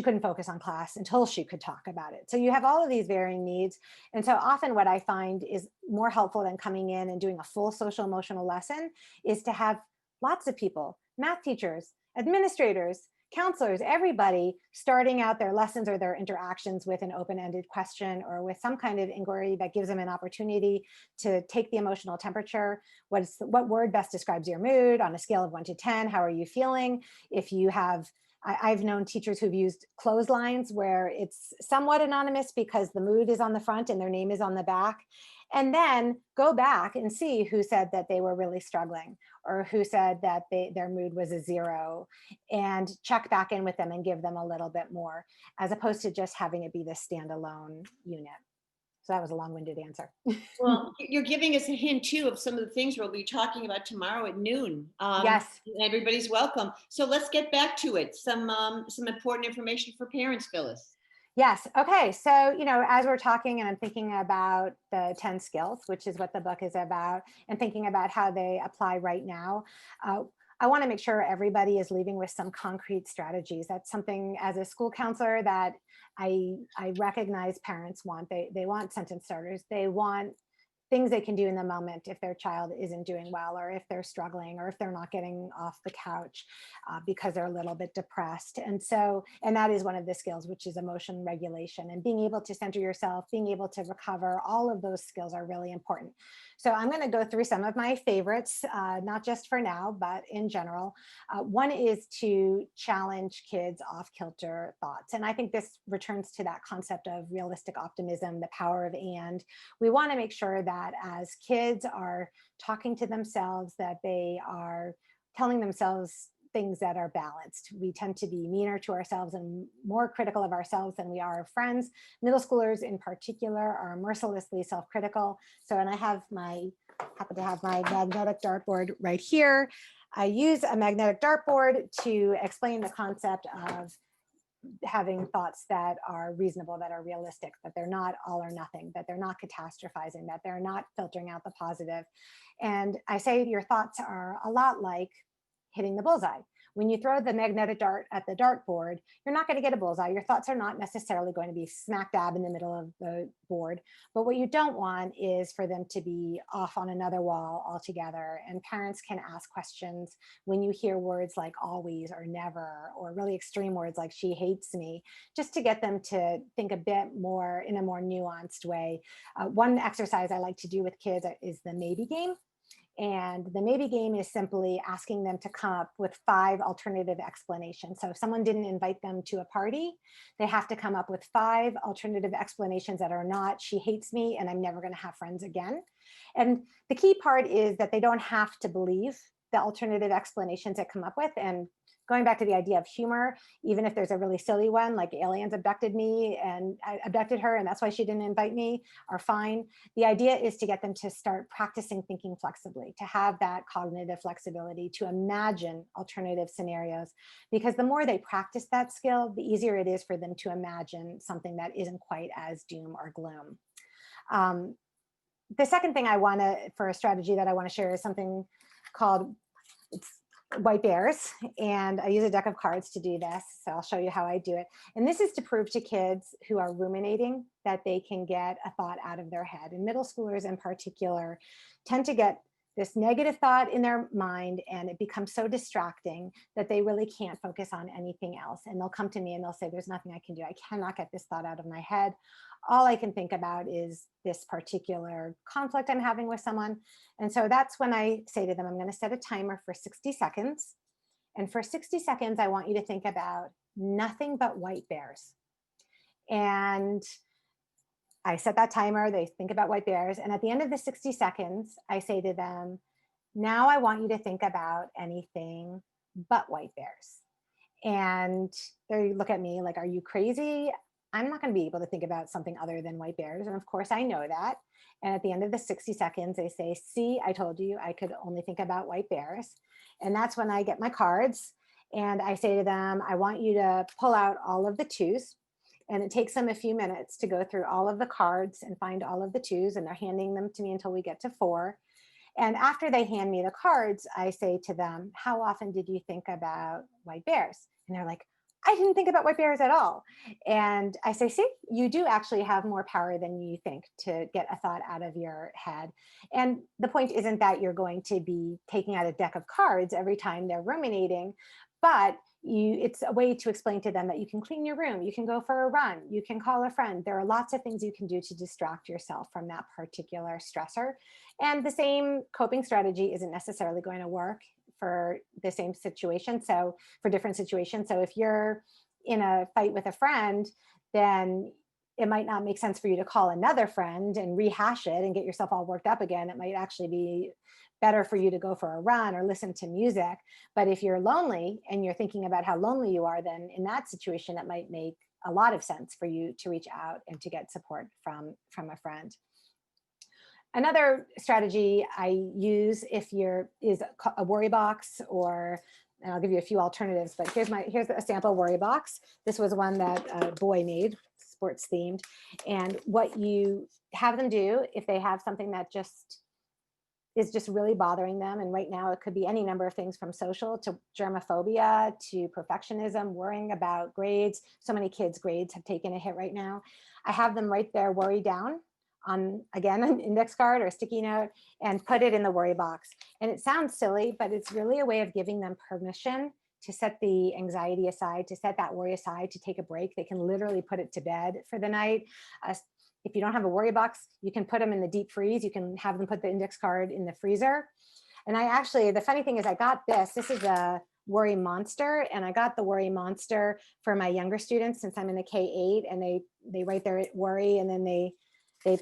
couldn't focus on class until she could talk about it. So you have all of these varying needs. And so often what I find is more helpful than coming in and doing a full social emotional lesson is to have lots of people, math teachers, administrators, counselors, everybody starting out their lessons or their interactions with an open-ended question or with some kind of inquiry that gives them an opportunity to take the emotional temperature. What word best describes your mood on a scale of 1 to 10? How are you feeling? If you have, I've known teachers who've used clotheslines where it's somewhat anonymous because the mood is on the front and their name is on the back. And then go back and see who said that they were really struggling or who said that their mood was a 0, and check back in with them and give them a little bit more, as opposed to just having it be this standalone unit. So that was a long-winded answer. Well, you're giving us a hint too of some of the things we'll be talking about tomorrow at noon. Yes. Everybody's welcome. So let's get back to it. Some important information for parents, Phyllis. Yes. Okay. So, as we're talking and I'm thinking about the 10 skills, which is what the book is about, and thinking about how they apply right now, I want to make sure everybody is leaving with some concrete strategies. That's something as a school counselor that I recognize parents want. They want sentence starters. They want things they can do in the moment if their child isn't doing well, or if they're struggling, or if they're not getting off the couch because they're a little bit depressed. And that is one of the skills, which is emotion regulation, and being able to center yourself, being able to recover. All of those skills are really important. So I'm going to go through some of my favorites, not just for now, but in general. One is to challenge kids off kilter thoughts. And I think this returns to that concept of realistic optimism, the power of and. We want to make sure that as kids are talking to themselves, that they are telling themselves things that are balanced. We tend to be meaner to ourselves and more critical of ourselves than we are of friends. Middle schoolers in particular are mercilessly self-critical. So, and I happen to have my magnetic dartboard right here. I use a magnetic dartboard to explain the concept of having thoughts that are reasonable, that are realistic, that they're not all or nothing, that they're not catastrophizing, that they're not filtering out the positive. And I say your thoughts are a lot like hitting the bullseye. When you throw the magnetic dart at the dartboard, you're not going to get a bullseye. Your thoughts are not necessarily going to be smack dab in the middle of the board. But what you don't want is for them to be off on another wall altogether. And parents can ask questions when you hear words like always or never, or really extreme words like she hates me, just to get them to think a bit more in a more nuanced way. One exercise I like to do with kids is the maybe game. And the maybe game is simply asking them to come up with 5 alternative explanations. So if someone didn't invite them to a party, they have to come up with 5 alternative explanations that are not, she hates me and I'm never going to have friends again. And the key part is that they don't have to believe the alternative explanations that come up with. And going back to the idea of humor, even if there's a really silly one, like aliens abducted me and I abducted her and that's why she didn't invite me, are fine. The idea is to get them to start practicing thinking flexibly, to have that cognitive flexibility, to imagine alternative scenarios, because the more they practice that skill, the easier it is for them to imagine something that isn't quite as doom or gloom. The second thing for a strategy that I want to share is something called, it's white bears, and I use a deck of cards to do this. So I'll show you how I do it. And this is to prove to kids who are ruminating that they can get a thought out of their head. And middle schoolers in particular tend to get this negative thought in their mind, and it becomes so distracting that they really can't focus on anything else. And they'll come to me and they'll say, there's nothing I can do. I cannot get this thought out of my head. All I can think about is this particular conflict I'm having with someone. And so that's when I say to them, I'm going to set a timer for 60 seconds. And for 60 seconds, I want you to think about nothing but white bears. And I set that timer, they think about white bears. And at the end of the 60 seconds, I say to them, now I want you to think about anything but white bears. And they look at me like, are you crazy? I'm not going to be able to think about something other than white bears. And of course I know that. And at the end of the 60 seconds, they say, see, I told you I could only think about white bears. And that's when I get my cards and I say to them, I want you to pull out all of the 2s. And it takes them a few minutes to go through all of the cards and find all of the 2s, and they're handing them to me until we get to 4. And after they hand me the cards, I say to them, how often did you think about white bears? And they're like, I didn't think about white bears at all. And I say, see, you do actually have more power than you think to get a thought out of your head. And the point isn't that you're going to be taking out a deck of cards every time they're ruminating, but it's a way to explain to them that you can clean your room, you can go for a run, you can call a friend. There are lots of things you can do to distract yourself from that particular stressor. And the same coping strategy isn't necessarily going to work for the same situation. So for different situations. So if you're in a fight with a friend, then it might not make sense for you to call another friend and rehash it and get yourself all worked up again. It might actually be better for you to go for a run or listen to music. But if you're lonely and you're thinking about how lonely you are, then in that situation, it might make a lot of sense for you to reach out and to get support from a friend. Another strategy I use is a worry box, and I'll give you a few alternatives, but here's a sample worry box. This was one that a boy made, sports themed. And what you have them do if they have something that is just really bothering them, and right now it could be any number of things from social to germophobia to perfectionism, worrying about grades. So many kids' grades have taken a hit right now. I have them write their worry down on, again, an index card or a sticky note and put it in the worry box. And it sounds silly, but it's really a way of giving them permission to set the anxiety aside, to set that worry aside, to take a break. They can literally put it to bed for the night. If you don't have a worry box, you can put them in the deep freeze. You can have them put the index card in the freezer. And the funny thing is I got this is a worry monster, and I got the worry monster for my younger students since I'm in the K-8, and they write their worry, and then they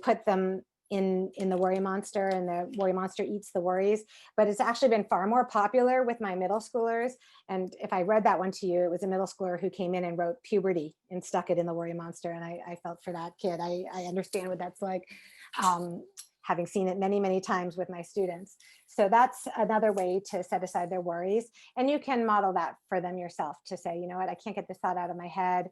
put them in the worry monster, and the worry monster eats the worries. But it's actually been far more popular with my middle schoolers. And if I read that one to you, it was a middle schooler who came in and wrote puberty and stuck it in the worry monster. And I felt for that kid. I understand what that's like, having seen it many, many times with my students. So that's another way to set aside their worries. And you can model that for them yourself, to say, you know what, I can't get this thought out of my head.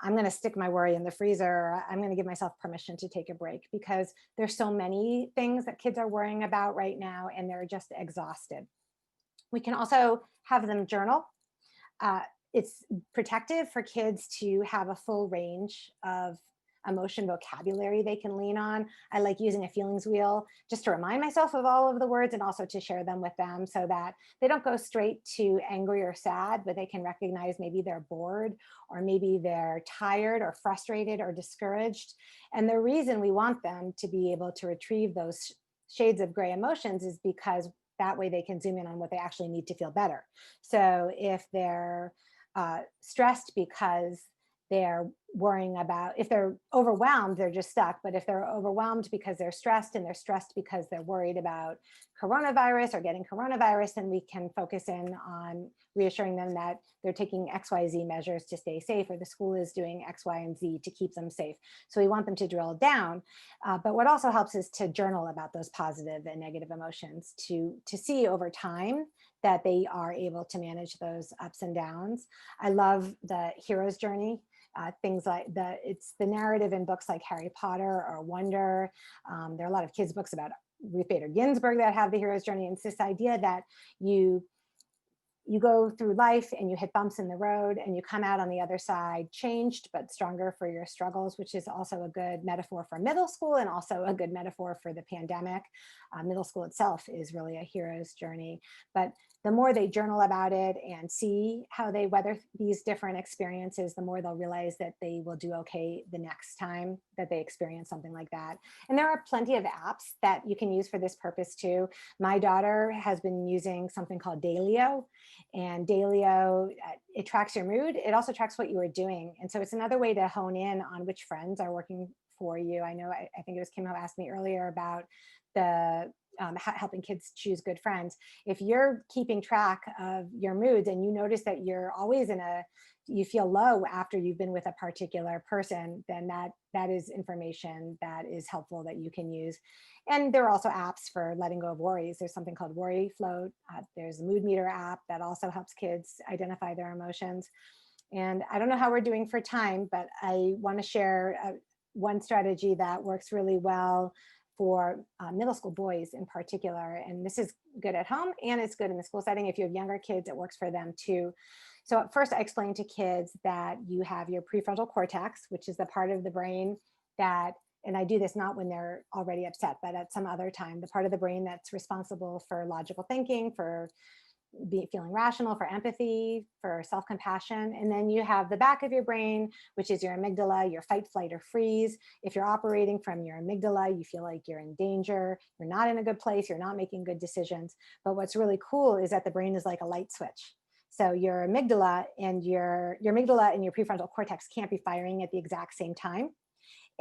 I'm going to stick my worry in the freezer. Or I'm going to give myself permission to take a break, because there's so many things that kids are worrying about right now, and they're just exhausted. We can also have them journal. It's protective for kids to have a full range of emotion vocabulary they can lean on. I like using a feelings wheel just to remind myself of all of the words, and also to share them with them so that they don't go straight to angry or sad, but they can recognize maybe they're bored, or maybe they're tired or frustrated or discouraged. And the reason we want them to be able to retrieve those shades of gray emotions is because that way they can zoom in on what they actually need to feel better. So if they're stressed because they're worrying about, if they're overwhelmed, they're just stuck. But if they're overwhelmed because they're stressed, and they're stressed because they're worried about coronavirus or getting coronavirus, then we can focus in on reassuring them that they're taking XYZ measures to stay safe, or the school is doing X, Y, and Z to keep them safe. So we want them to drill down. But what also helps is to journal about those positive and negative emotions, to see over time that they are able to manage those ups and downs. I love the hero's journey. Things like it's the narrative in books like Harry Potter or Wonder. There are a lot of kids' books about Ruth Bader Ginsburg that have the hero's journey. And it's this idea that you go through life and you hit bumps in the road, and you come out on the other side changed but stronger for your struggles, which is also a good metaphor for middle school, and also a good metaphor for the pandemic. Middle school itself is really a hero's journey. But the more they journal about it and see how they weather these different experiences, the more they'll realize that they will do okay the next time that they experience something like that. And there are plenty of apps that you can use for this purpose too. My daughter has been using something called Dailyo, and Dailyo, it tracks your mood. It also tracks what you are doing. And so it's another way to hone in on which friends are working for you. I know, I think it was Kim who asked me earlier about the helping kids choose good friends. If you're keeping track of your moods, and you notice that you're always you feel low after you've been with a particular person, then that is information that is helpful that you can use. And there are also apps for letting go of worries. There's something called Worry Float. There's a Mood Meter app that also helps kids identify their emotions. And I don't know how we're doing for time, but I want to share one strategy that works really well for middle school boys in particular. And this is good at home, and it's good in the school setting. If you have younger kids, it works for them too. So at first I explain to kids that you have your prefrontal cortex, which is the part of the brain that, and I do this not when they're already upset, but at some other time, the part of the brain that's responsible for logical thinking, for feeling rational, for empathy, for self-compassion. And then you have the back of your brain, which is your amygdala, your fight, flight, or freeze. If you're operating from your amygdala, you feel like you're in danger, you're not in a good place, you're not making good decisions. But what's really cool is that the brain is like a light switch. So your amygdala and your prefrontal cortex can't be firing at the exact same time.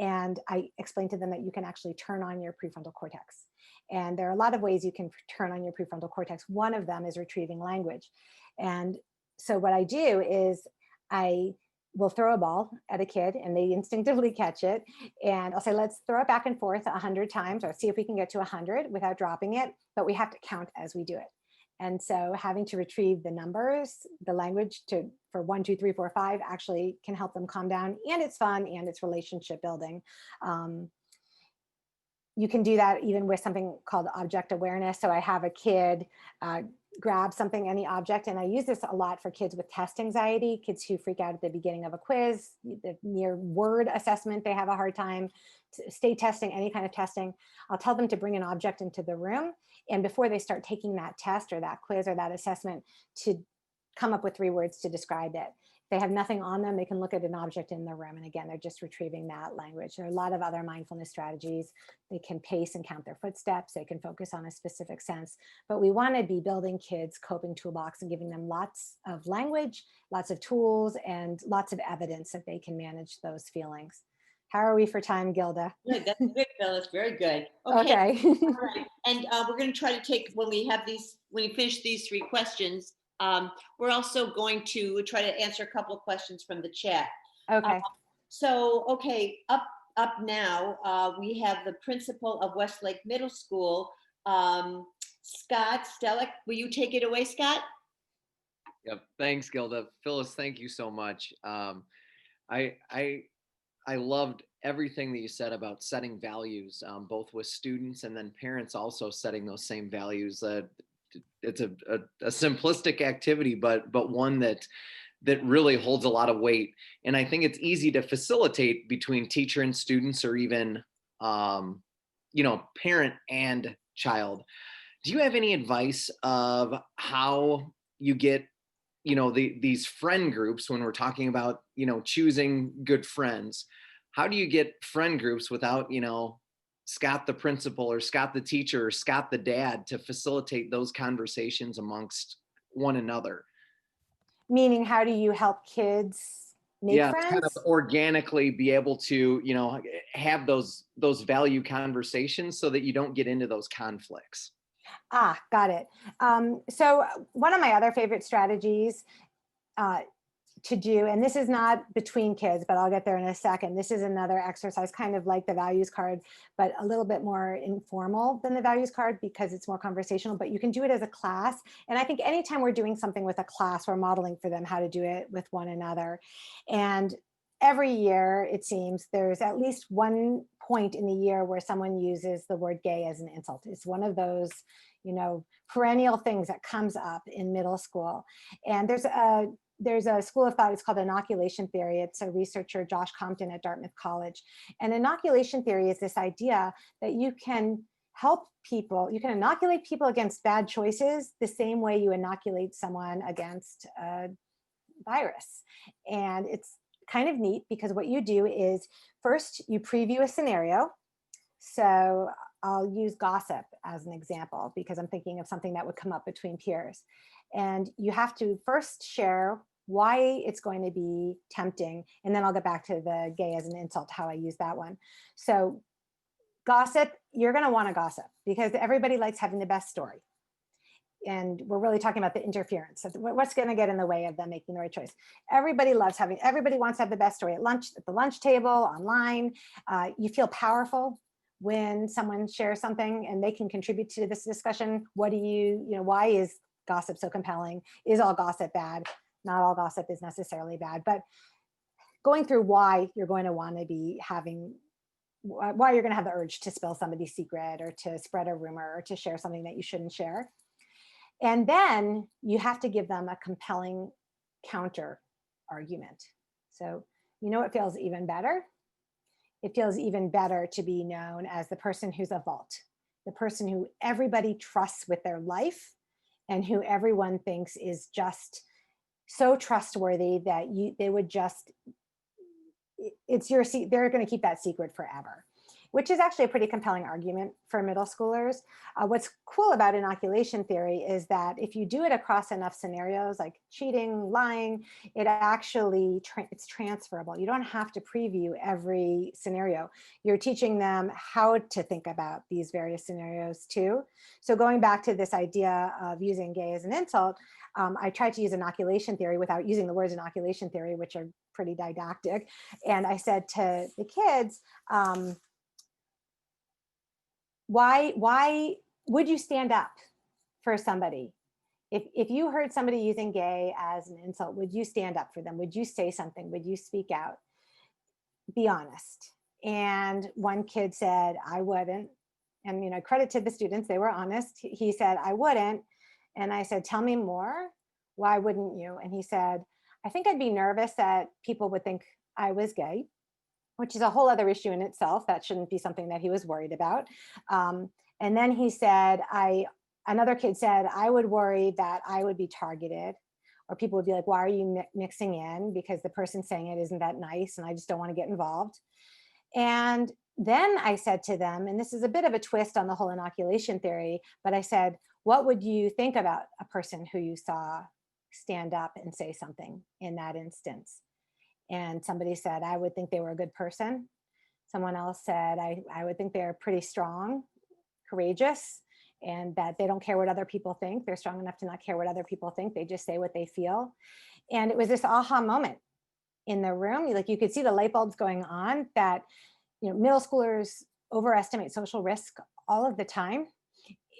And I explained to them that you can actually turn on your prefrontal cortex. And there are a lot of ways you can turn on your prefrontal cortex. One of them is retrieving language. And so what I do is I we'll throw a ball at a kid and they instinctively catch it. And I'll say, let's throw it back and forth 100 times or see if we can get to 100 without dropping it, but we have to count as we do it. And so having to retrieve the numbers, the language for 1, 2, 3, 4, 5 actually can help them calm down, and it's fun and it's relationship building. You can do that even with something called object awareness. So I have a kid grab something, any object, and I use this a lot for kids with test anxiety, kids who freak out at the beginning of a quiz, the mere word assessment, they have a hard time, state testing, any kind of testing. I'll tell them to bring an object into the room, and before they start taking that test or that quiz or that assessment, to come up with 3 words to describe it. If they have nothing on them, they can look at an object in the room. And again, they're just retrieving that language. There are a lot of other mindfulness strategies. They can pace and count their footsteps. They can focus on a specific sense. But we want to be building kids' coping toolbox and giving them lots of language, lots of tools, and lots of evidence that they can manage those feelings. How are we for time, Gilda? Good. That's good, Phyllis. Very good. Okay. All right. And we're going to try to take, when we finish these 3 questions, we're also going to try to answer a couple of questions from the chat. Okay. Up now, we have the principal of Westlake Middle School, Scott Stellick. Will you take it away, Scott? Yep. Thanks, Gilda. Phyllis, thank you so much. I loved everything that you said about setting values, both with students and then parents also setting those same values. It's a simplistic activity, but one that really holds a lot of weight. And I think it's easy to facilitate between teacher and students, or even, parent and child. Do you have any advice of how you get, these friend groups, when we're talking about, choosing good friends? How do you get friend groups without, Scott the principal or Scott the teacher or Scott the dad to facilitate those conversations amongst one another? Meaning, how do you help kids make friends? Kind of organically be able to, have those value conversations so that you don't get into those conflicts. Got it. So one of my other favorite strategies to do, and this is not between kids, but I'll get there in a second. This is another exercise, kind of like the values card, but a little bit more informal than the values card because it's more conversational, but you can do it as a class. And I think anytime we're doing something with a class, we're modeling for them how to do it with one another. And every year, it seems, there's at least one point in the year where someone uses the word gay as an insult. It's one of those, perennial things that comes up in middle school. And there's a school of thought, it's called Inoculation Theory. It's a researcher, Josh Compton at Dartmouth College. And inoculation theory is this idea that you can help people, you can inoculate people against bad choices the same way you inoculate someone against a virus. And it's kind of neat because what you do is first you preview a scenario. So I'll use gossip as an example because I'm thinking of something that would come up between peers. And you have to first share why it's going to be tempting. And then I'll get back to the gay as an insult, how I use that one. So gossip, you're going to want to gossip because everybody likes having the best story. And we're really talking about the interference. What's going to get in the way of them making the right choice? Everybody wants to have the best story at lunch, at the lunch table, online. You feel powerful when someone shares something and they can contribute to this discussion. Why is gossip so compelling? Is all gossip bad? Not all gossip is necessarily bad, but going through why you're going to want to be why you're going to have the urge to spill somebody's secret or to spread a rumor or to share something that you shouldn't share. And then you have to give them a compelling counter argument. So, it feels even better? It feels even better to be known as the person who's a vault, the person who everybody trusts with their life and who everyone thinks is just so trustworthy that they're going to keep that secret forever. which is actually a pretty compelling argument for middle schoolers. What's cool about inoculation theory is that if you do it across enough scenarios like cheating, lying, it actually, it's transferable. You don't have to preview every scenario. You're teaching them how to think about these various scenarios too. So going back to this idea of using gay as an insult, I tried to use inoculation theory without using the words inoculation theory, which are pretty didactic. And I said to the kids, why would you stand up for somebody? If you heard somebody using gay as an insult, would you stand up for them? Would you say something? Would you speak out? Be honest. And one kid said, I wouldn't. And, you know, credit to the students, they were honest. He said, I wouldn't. And I said, tell me more. Why wouldn't you? And he said, I think I'd be nervous that people would think I was gay, which is a whole other issue in itself. That shouldn't be something that he was worried about. And then he said, another kid said, I would worry that I would be targeted, or people would be like, why are you mixing in? Because the person saying it isn't that nice and I just don't want to get involved. And then I said to them, and this is a bit of a twist on the whole inoculation theory, but I said, what would you think about a person who you saw stand up and say something in that instance? And somebody said, I would think they were a good person. Someone else said, I would think they're pretty strong, courageous, and that they don't care what other people think. They're strong enough to not care what other people think. They just say what they feel. And it was this aha moment in the room. Like you could see the light bulbs going on that, you know, middle schoolers overestimate social risk all of the time.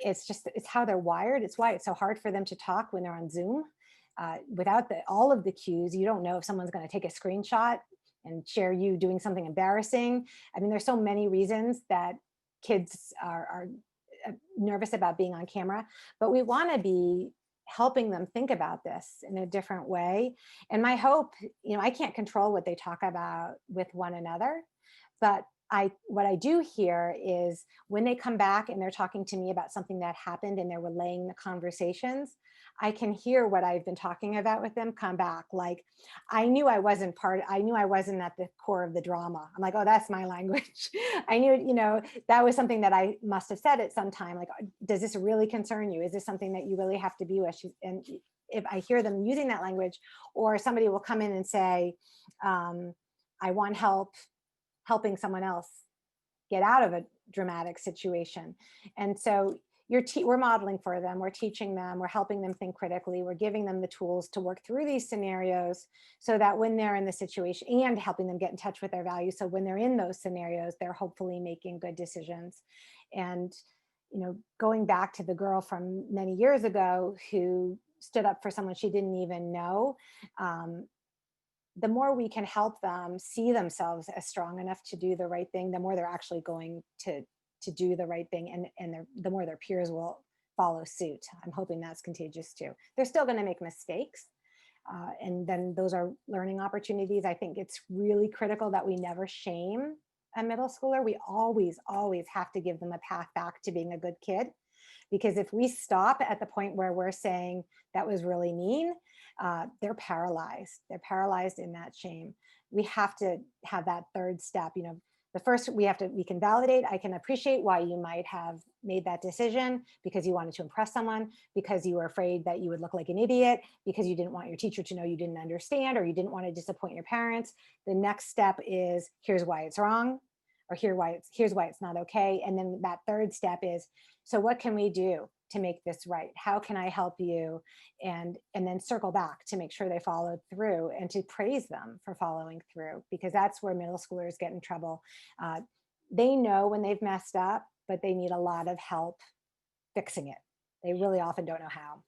It's how they're wired. It's why it's so hard for them to talk when they're on Zoom. Without all of the cues, you don't know if someone's going to take a screenshot and share you doing something embarrassing. I mean, there's so many reasons that kids are nervous about being on camera, but we want to be helping them think about this in a different way. And my hope, you know, I can't control what they talk about with one another, but what I do hear is when they come back and they're talking to me about something that happened and they're relaying the conversations, I can hear what I've been talking about with them come back. Like, I knew I wasn't at the core of the drama. I'm like, oh, that's my language. I knew, you know, that was something that I must have said at some time. Like, does this really concern you? Is this something that you really have to be with? And if I hear them using that language, or somebody will come in and say, I want helping someone else get out of a dramatic situation. And so we're modeling for them, we're teaching them, we're helping them think critically, we're giving them the tools to work through these scenarios so that when they're in the situation, and helping them get in touch with their values, so when they're in those scenarios, they're hopefully making good decisions. And, you know, going back to the girl from many years ago who stood up for someone she didn't even know, the more we can help them see themselves as strong enough to do the right thing, the more they're actually going to do the right thing, and the more their peers will follow suit. I'm hoping that's contagious too. They're still going to make mistakes, and then those are learning opportunities. I think it's really critical that we never shame a middle schooler. We always have to give them a path back to being a good kid, because if we stop at the point where we're saying that was really mean, they're paralyzed. They're paralyzed in that shame. We have to have that third step. You know, the first, we can validate. I can appreciate why you might have made that decision, because you wanted to impress someone, because you were afraid that you would look like an idiot, because you didn't want your teacher to know you didn't understand, or you didn't want to disappoint your parents. The next step is, here's why it's wrong, or here's why it's not okay. And then that third step is, so what can we do to make this right? How can I help you? And then circle back to make sure they followed through, and to praise them for following through, because that's where middle schoolers get in trouble. They know when they've messed up, but they need a lot of help fixing it. They really often don't know how.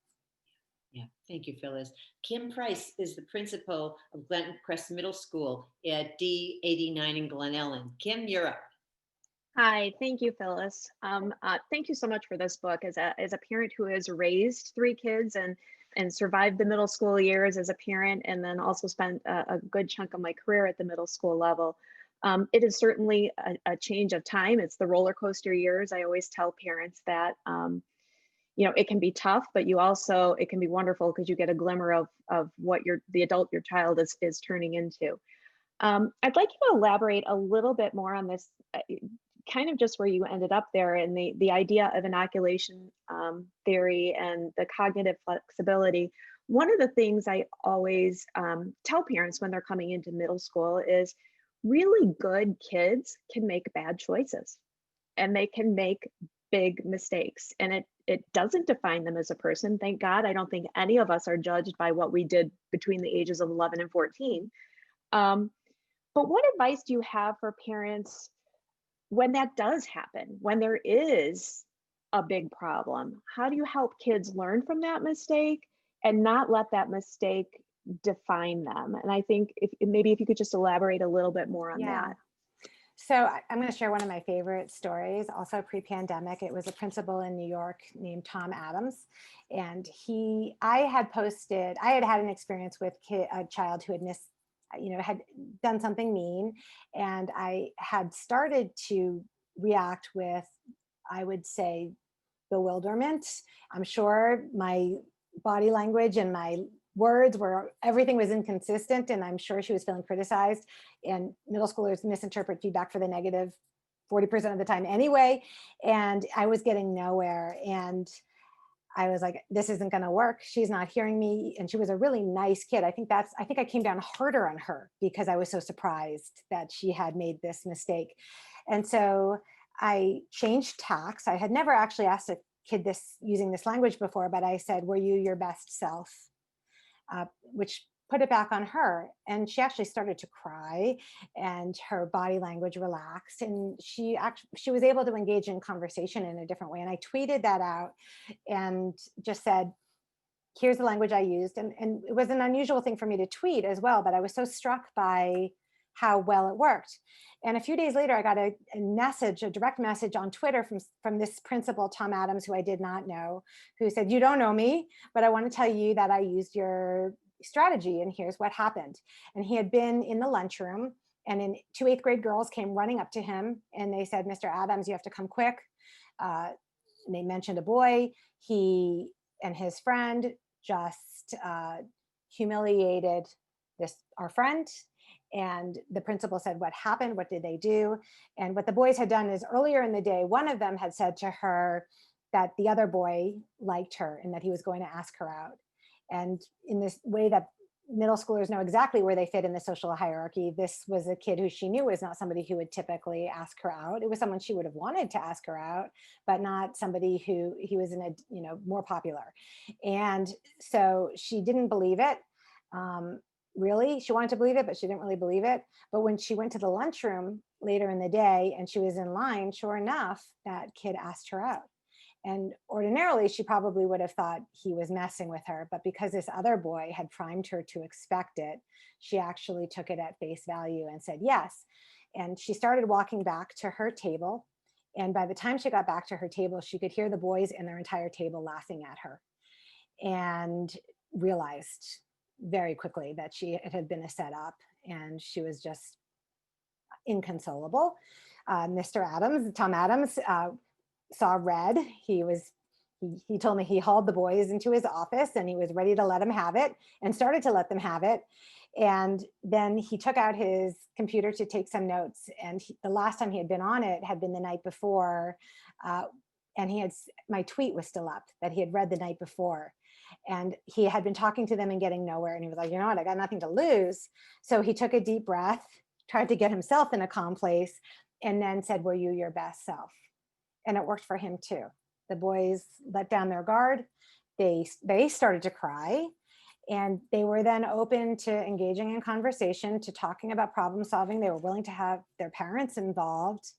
Yeah, thank you, Phyllis. Kim Price is the principal of Glencrest Middle School at D89 in Glen Ellen. Kim, you're up. Hi, thank you, Phyllis. Thank you so much for this book. As a parent who has raised 3 kids and survived the middle school years as a parent, and then also spent a good chunk of my career at the middle school level, it is certainly a change of time. It's the roller coaster years. I always tell parents that you know, it can be tough, but it can be wonderful, because you get a glimmer of what the adult your child is turning into. I'd like you to elaborate a little bit more on this. kind of just where you ended up there, and the idea of inoculation theory and the cognitive flexibility. One of the things I always tell parents when they're coming into middle school is really good kids can make bad choices, and they can make big mistakes, and it doesn't define them as a person. Thank God, I don't think any of us are judged by what we did between the ages of 11 and 14. But what advice do you have for parents when that does happen, when there is a big problem? How do you help kids learn from that mistake and not let that mistake define them? And I think maybe if you could just elaborate a little bit more on that. So I'm going to share one of my favorite stories, also pre-pandemic. It was a principal in New York named Tom Adams. And I had had an experience with a child who had done something mean. And I had started to react with, I would say, bewilderment. I'm sure my body language and my words everything was inconsistent, and I'm sure she was feeling criticized, and middle schoolers misinterpret feedback for the negative 40% of the time anyway. And I was getting nowhere, and I was like, this isn't going to work. She's not hearing me. And she was a really nice kid. I think I came down harder on her because I was so surprised that she had made this mistake. And so I changed tacks. I had never actually asked a kid using this language before, but I said, were you your best self? Which put it back on her. And she actually started to cry, and her body language relaxed, and she was able to engage in conversation in a different way. And I tweeted that out and just said, here's the language I used. And it was an unusual thing for me to tweet as well, but I was so struck by how well it worked. And a few days later, I got a direct message on Twitter from this principal, Tom Adams, who I did not know, who said, you don't know me, but I want to tell you that I used your strategy, and here's what happened. And he had been in the lunchroom, and two 8th grade girls came running up to him, and they said, Mr. Adams, you have to come quick. And they mentioned a boy. He and his friend just humiliated our friend. And the principal said, what happened? What did they do? And what the boys had done is, earlier in the day, one of them had said to her that the other boy liked her and that he was going to ask her out. And in this way that middle schoolers know exactly where they fit in the social hierarchy, this was a kid who she knew was not somebody who would typically ask her out. It was someone she would have wanted to ask her out, but not somebody who he was more popular. And so she didn't believe it. Really, she wanted to believe it, but she didn't really believe it. But when she went to the lunchroom later in the day and she was in line, sure enough, that kid asked her out. And ordinarily, she probably would have thought he was messing with her. But because this other boy had primed her to expect it, she actually took it at face value and said yes. And she started walking back to her table. And by the time she got back to her table, she could hear the boys and their entire table laughing at her, and realized very quickly that it had been a setup, and she was just inconsolable. Tom Adams, saw red. He told me he hauled the boys into his office, and he was ready to let them have it, and started to let them have it. And then he took out his computer to take some notes. And the last time he had been on it had been the night before. And my tweet was still up that he had read the night before. And he had been talking to them and getting nowhere. And he was like, you know what, I got nothing to lose. So he took a deep breath, tried to get himself in a calm place, and then said, were you your best self? And it worked for him too. The boys let down their guard. They started to cry, and they were then open to engaging in conversation, to talking about problem solving. They were willing to have their parents involved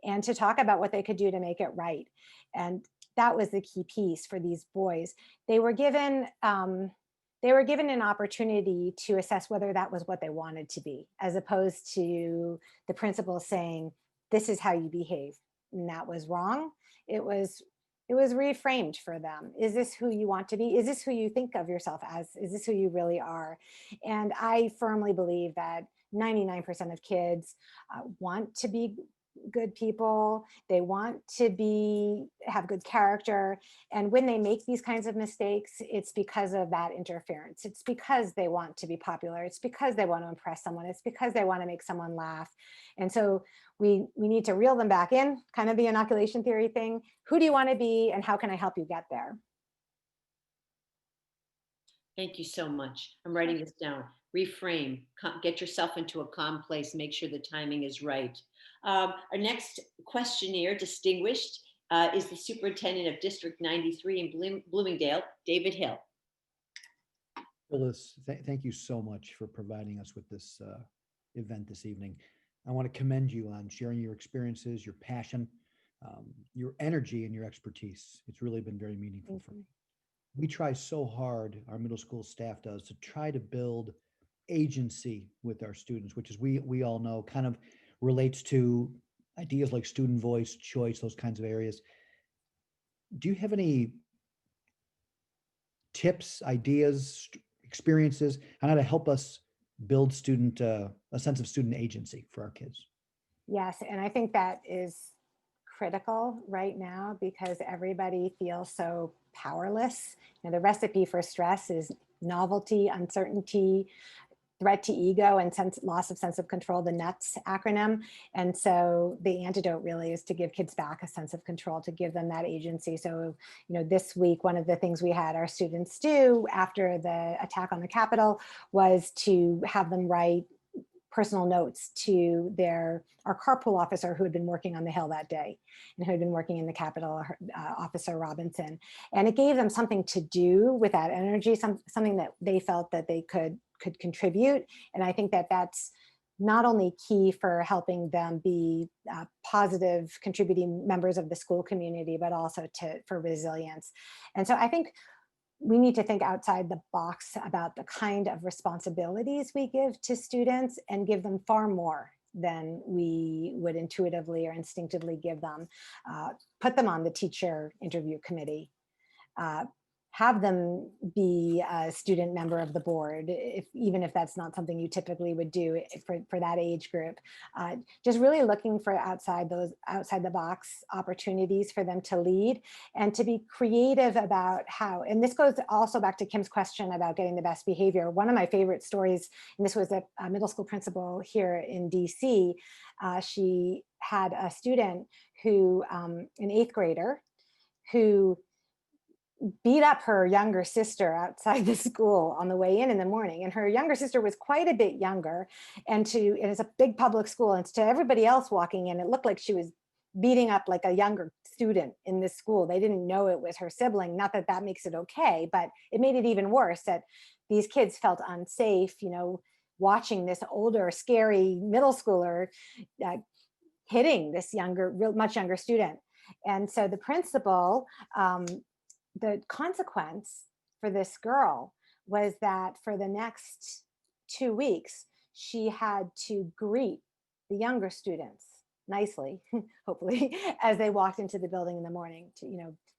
and to talk about what they could do to make it right. And that was the key piece for these boys. They were given an opportunity to assess whether that was what they wanted to be, as opposed to the principal saying, this is how you behave. And that was wrong. It was reframed for them. Is this who you want to be? Is this who you think of yourself as? Is this who you really are? And I firmly believe that 99% of kids want to be good people. They want to have good character. And when they make these kinds of mistakes, it's because of that interference. It's because they want to be popular. It's because they want to impress someone. It's because they want to make someone laugh. And so we need to reel them back in, kind of the inoculation theory thing. Who do you want to be and how can I help you get there? Thank you so much. I'm writing this down. Reframe, get yourself into a calm place, make sure the timing is right. Our next questionnaire, distinguished, is the superintendent of District 93 in Bloomingdale, David Hill. Phyllis, thank you so much for providing us with this event this evening. I want to commend you on sharing your experiences, your passion, your energy, and your expertise. It's really been very meaningful for me. We try so hard, our middle school staff does, to try to build agency with our students, which is we all know kind of relates to ideas like student voice, choice, those kinds of areas. Do you have any tips, ideas, experiences on how to help us build a sense of student agency for our kids? Yes, and I think that is critical right now because everybody feels so powerless. The recipe for stress is novelty, uncertainty, threat to ego, and loss of sense of control, the NUTS acronym. And so the antidote really is to give kids back a sense of control, to give them that agency. So, this week, one of the things we had our students do after the attack on the Capitol was to have them write personal notes to our carpool officer who had been working on the Hill that day and who had been working in the Capitol, Officer Robinson. And it gave them something to do with that energy, something that they felt that they could contribute. And I think that that's not only key for helping them be positive contributing members of the school community, but also for resilience. And so I think we need to think outside the box about the kind of responsibilities we give to students and give them far more than we would intuitively or instinctively give them. Put them on the teacher interview committee. Have them be a student member of the board, even if that's not something you typically would do for that age group. Just really looking for outside the box opportunities for them to lead and to be creative about how, and this goes also back to Kim's question about getting the best behavior. One of my favorite stories, and this was a middle school principal here in DC, she had a student who, an 8th grader, who beat up her younger sister outside the school on the way in the morning. And her younger sister was quite a bit younger. And it's a big public school. And to everybody else walking in, it looked like she was beating up like a younger student in this school. They didn't know it was her sibling. Not that that makes it okay, but it made it even worse that these kids felt unsafe, watching this older, scary middle schooler hitting this much younger student. And so the principal, the consequence for this girl was that for the next 2 weeks, she had to greet the younger students nicely, hopefully, as they walked into the building in the morning to,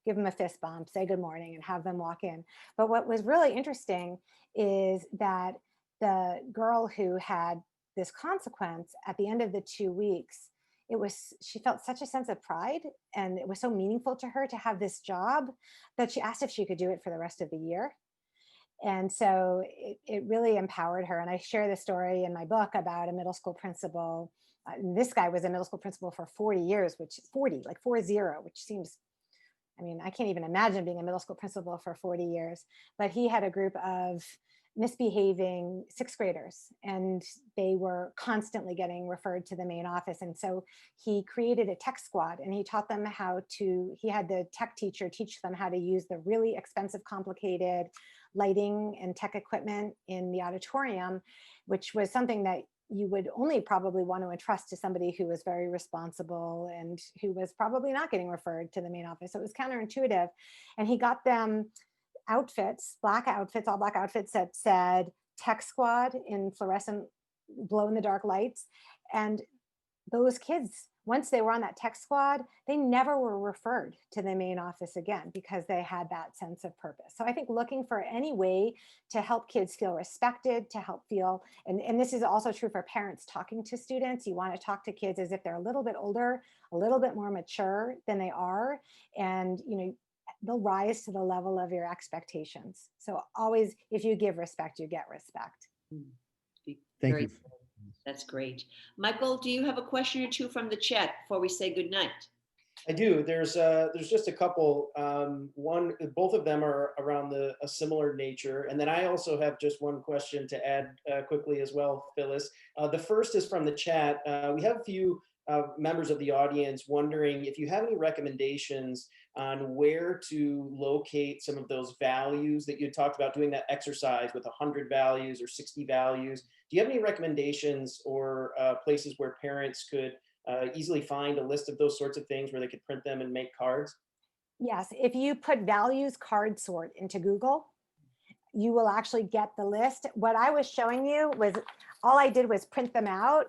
give them a fist bump, say good morning, and have them walk in. But what was really interesting is that the girl who had this consequence at the end of the 2 weeks, she felt such a sense of pride, and it was so meaningful to her to have this job that she asked if she could do it for the rest of the year. And so it really empowered her. And I share this story in my book about a middle school principal. This guy was a middle school principal for 40 years, which 40, which seems, I can't even imagine being a middle school principal for 40 years, but he had a group of misbehaving 6th graders, and they were constantly getting referred to the main office. And so he created a tech squad, and he taught them he had the tech teacher teach them how to use the really expensive, complicated lighting and tech equipment in the auditorium, which was something that you would only probably want to entrust to somebody who was very responsible and who was probably not getting referred to the main office. So it was counterintuitive. And he got them outfits, all black outfits that said Tech Squad in fluorescent glow in the dark lights. And those kids once they were on that tech squad, they never were referred to the main office again because they had that sense of purpose. So I think looking for any way to help kids feel respected, to help feel, and this is also true for parents talking to students. You want to talk to kids as if they're a little bit older, a little bit more mature than they are. And, they'll rise to the level of your expectations. So always, if you give respect, you get respect. Thank Very- you. That's great. Michael, do you have a question or two from the chat before we say goodnight? I do. There's just a couple. Both of them are around a similar nature, and then I also have just one question to add quickly as well, Phyllis. The first is from the chat. We have a few members of the audience wondering if you have any recommendations on where to locate some of those values that you talked about, doing that exercise with 100 values or 60 values. Do you have any recommendations or places where parents could easily find a list of those sorts of things where they could print them and make cards? Yes, if you put values card sort into Google, you will actually get the list. What I was showing you was, all I did was print them out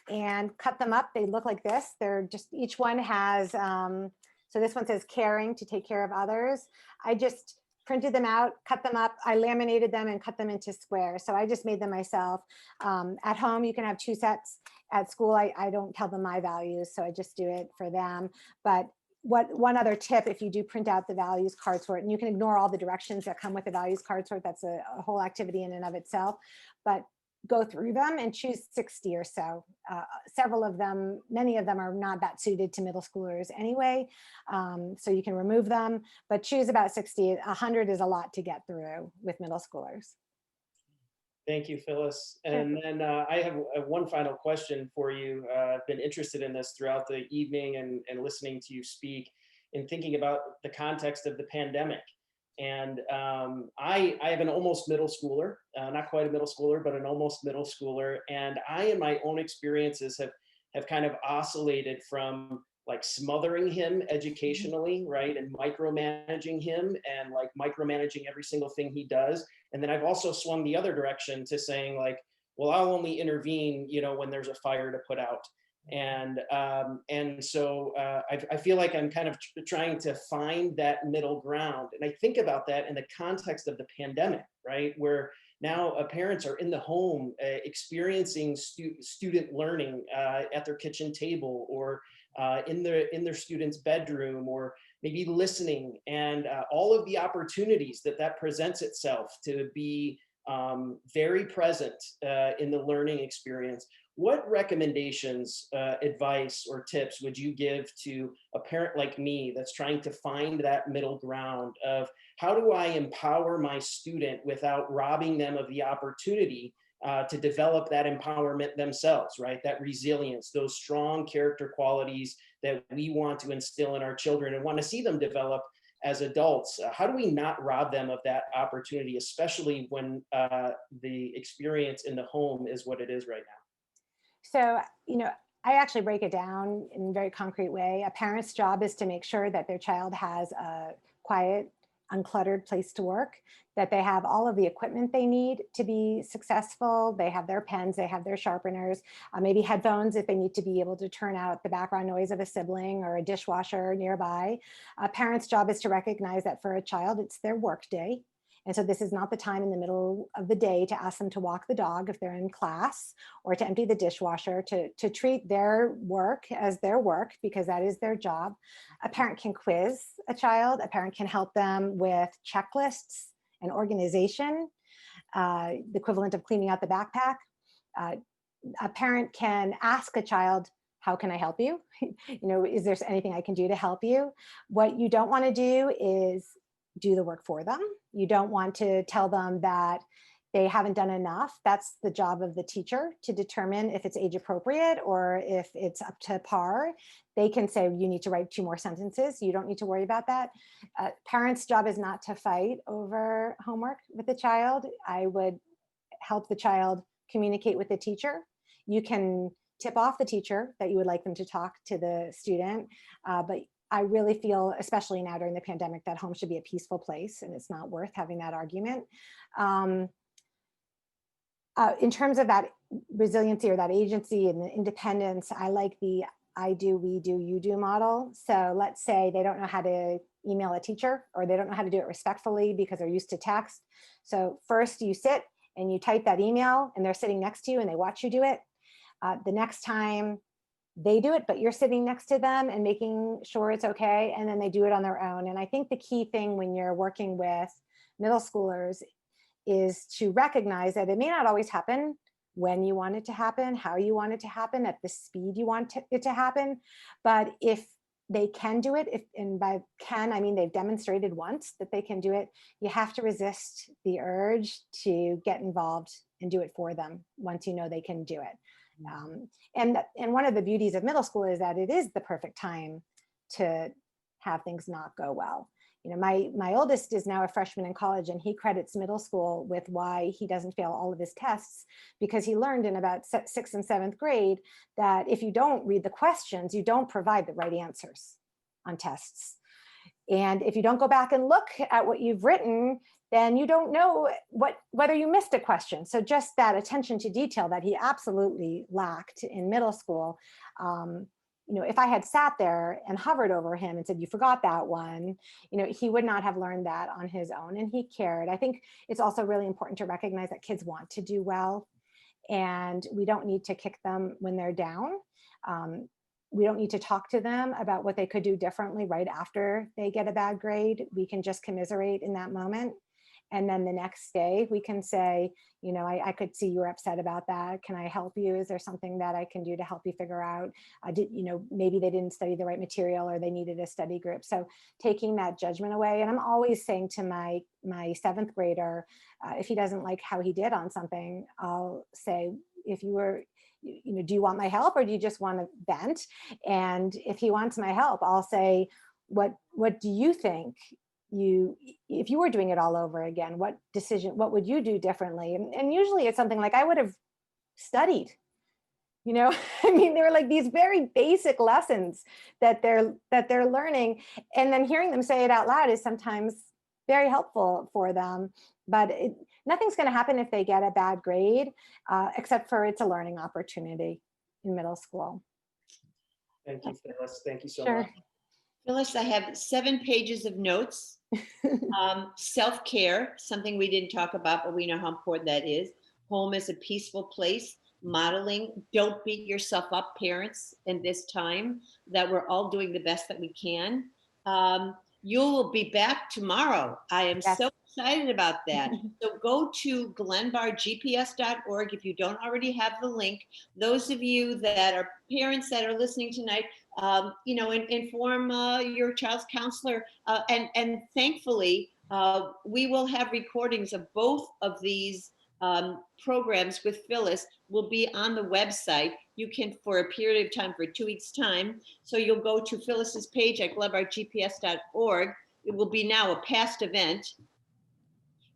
and cut them up. They look like this. They're just, each one has, so this one says caring, to take care of others. I just printed them out, cut them up, I laminated them and cut them into squares. So I just made them myself. At home, you can have 2 sets. At school, I don't tell them my values, so I just do it for them. But one other tip, if you do print out the values card sort, and you can ignore all the directions that come with the values card sort, that's a whole activity in and of itself, but go through them and choose 60 or so. Several of them, many of them are not that suited to middle schoolers anyway, so you can remove them, but choose about 60. 100 is a lot to get through with middle schoolers. Thank you, Phyllis. And then I have one final question for you. I've been interested in this throughout the evening and listening to you speak and thinking about the context of the pandemic. And I have an almost middle schooler, not quite a middle schooler, but an almost middle schooler. And I, in my own experiences, have kind of oscillated from like smothering him educationally, right? And micromanaging him and like micromanaging every single thing he does. And then I've also swung the other direction to saying like, well, I'll only intervene, when there's a fire to put out. And so I feel like I'm kind of trying to find that middle ground. And I think about that in the context of the pandemic, right? Where now parents are in the home experiencing student learning at their kitchen table or in their student's bedroom, or maybe listening, and all of the opportunities that presents itself to be very present in the learning experience. What recommendations, advice, or tips would you give to a parent like me that's trying to find that middle ground of how do I empower my student without robbing them of the opportunity to develop that empowerment themselves, right? That resilience, those strong character qualities that we want to instill in our children and want to see them develop as adults. How do we not rob them of that opportunity, especially when the experience in the home is what it is right now? So, I actually break it down in a very concrete way. A parent's job is to make sure that their child has a quiet, uncluttered place to work, that they have all of the equipment they need to be successful. They have their pens, they have their sharpeners, maybe headphones if they need to be able to turn out the background noise of a sibling or a dishwasher nearby. A parent's job is to recognize that for a child, it's their work day. And so this is not the time in the middle of the day to ask them to walk the dog if they're in class, or to empty the dishwasher, to treat their work as their work, because that is their job. A parent can quiz a child. A parent can help them with checklists and organization, the equivalent of cleaning out the backpack. A parent can ask a child, how can I help you? Is there anything I can do to help you? What you don't want to do is do the work for them. You don't want to tell them that they haven't done enough. That's the job of the teacher to determine if it's age appropriate or if it's up to par. They can say, you need to write 2 more sentences. You don't need to worry about that. Parents' job is not to fight over homework with the child. I would help the child communicate with the teacher. You can tip off the teacher that you would like them to talk to the student, but I really feel, especially now during the pandemic, that home should be a peaceful place, and it's not worth having that argument. In terms of that resiliency or that agency and the independence, I like the I do, we do, you do model. So let's say they don't know how to email a teacher, or they don't know how to do it respectfully because they're used to text. So first you sit and you type that email, and they're sitting next to you and they watch you do it. The next time they do it, but you're sitting next to them and making sure it's okay, and then they do it on their own. And I think the key thing when you're working with middle schoolers is to recognize that it may not always happen when you want it to happen, how you want it to happen, at the speed you want it to happen. But if they can do it, and by can, I mean they've demonstrated once that they can do it, you have to resist the urge to get involved and do it for them once you know they can do it. And one of the beauties of middle school is that it is the perfect time to have things not go well. You know, my oldest is now a freshman in college, and he credits middle school with why he doesn't fail all of his tests, because he learned in about 6th and 7th grade that if you don't read the questions, you don't provide the right answers on tests. And if you don't go back and look at what you've written, then you don't know whether you missed a question. So just that attention to detail that he absolutely lacked in middle school. You know, if I had sat there and hovered over him and said, you forgot that one, you know, he would not have learned that on his own, and he cared. I think it's also really important to recognize that kids want to do well, and we don't need to kick them when they're down. We don't need to talk to them about what they could do differently right after they get a bad grade. We can just commiserate in that moment. And then the next day we can say, you know, I could see you were upset about that. Can I help you? Is there something that I can do to help you figure out? You know, maybe they didn't study the right material, or they needed a study group. So taking that judgment away. And I'm always saying to my 7th grader, if he doesn't like how he did on something, I'll say, if you were, you know, do you want my help, or do you just want to vent? And if he wants my help, I'll say, what do you think? If you were doing it all over again, what would you do differently? And usually it's something like, I would have studied, you know. I mean, they were like these very basic lessons that they're learning, and then hearing them say it out loud is sometimes very helpful for them. But nothing's going to happen if they get a bad grade, except for it's a learning opportunity in middle school. Thank you, Phyllis. Thank you so Sure. much. Phyllis, I have 7 pages of notes. Self-care, something we didn't talk about, but we know how important that is. Home is a peaceful place. Modeling, don't beat yourself up, parents, in this time, that we're all doing the best that we can. You will be back tomorrow. I am Yes. so excited about that. So go to glenbargps.org if you don't already have the link. Those of you that are parents that are listening tonight, you know, inform your child's counselor. And thankfully, we will have recordings of both of these programs with Phyllis will be on the website. You can, for a period of time, for 2 weeks time. So you'll go to Phyllis's page at glenbargps.org. It will be now a past event.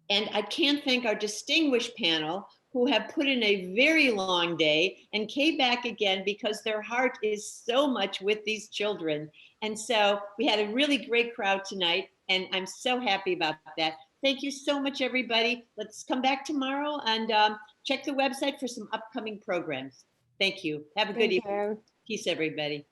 And I can't thank our distinguished panel, who have put in a very long day and came back again because their heart is so much with these children. And so we had a really great crowd tonight, and I'm so happy about that. Thank you so much, everybody. Let's come back tomorrow and check the website for some upcoming programs. Thank you. Have a good evening. Peace, everybody.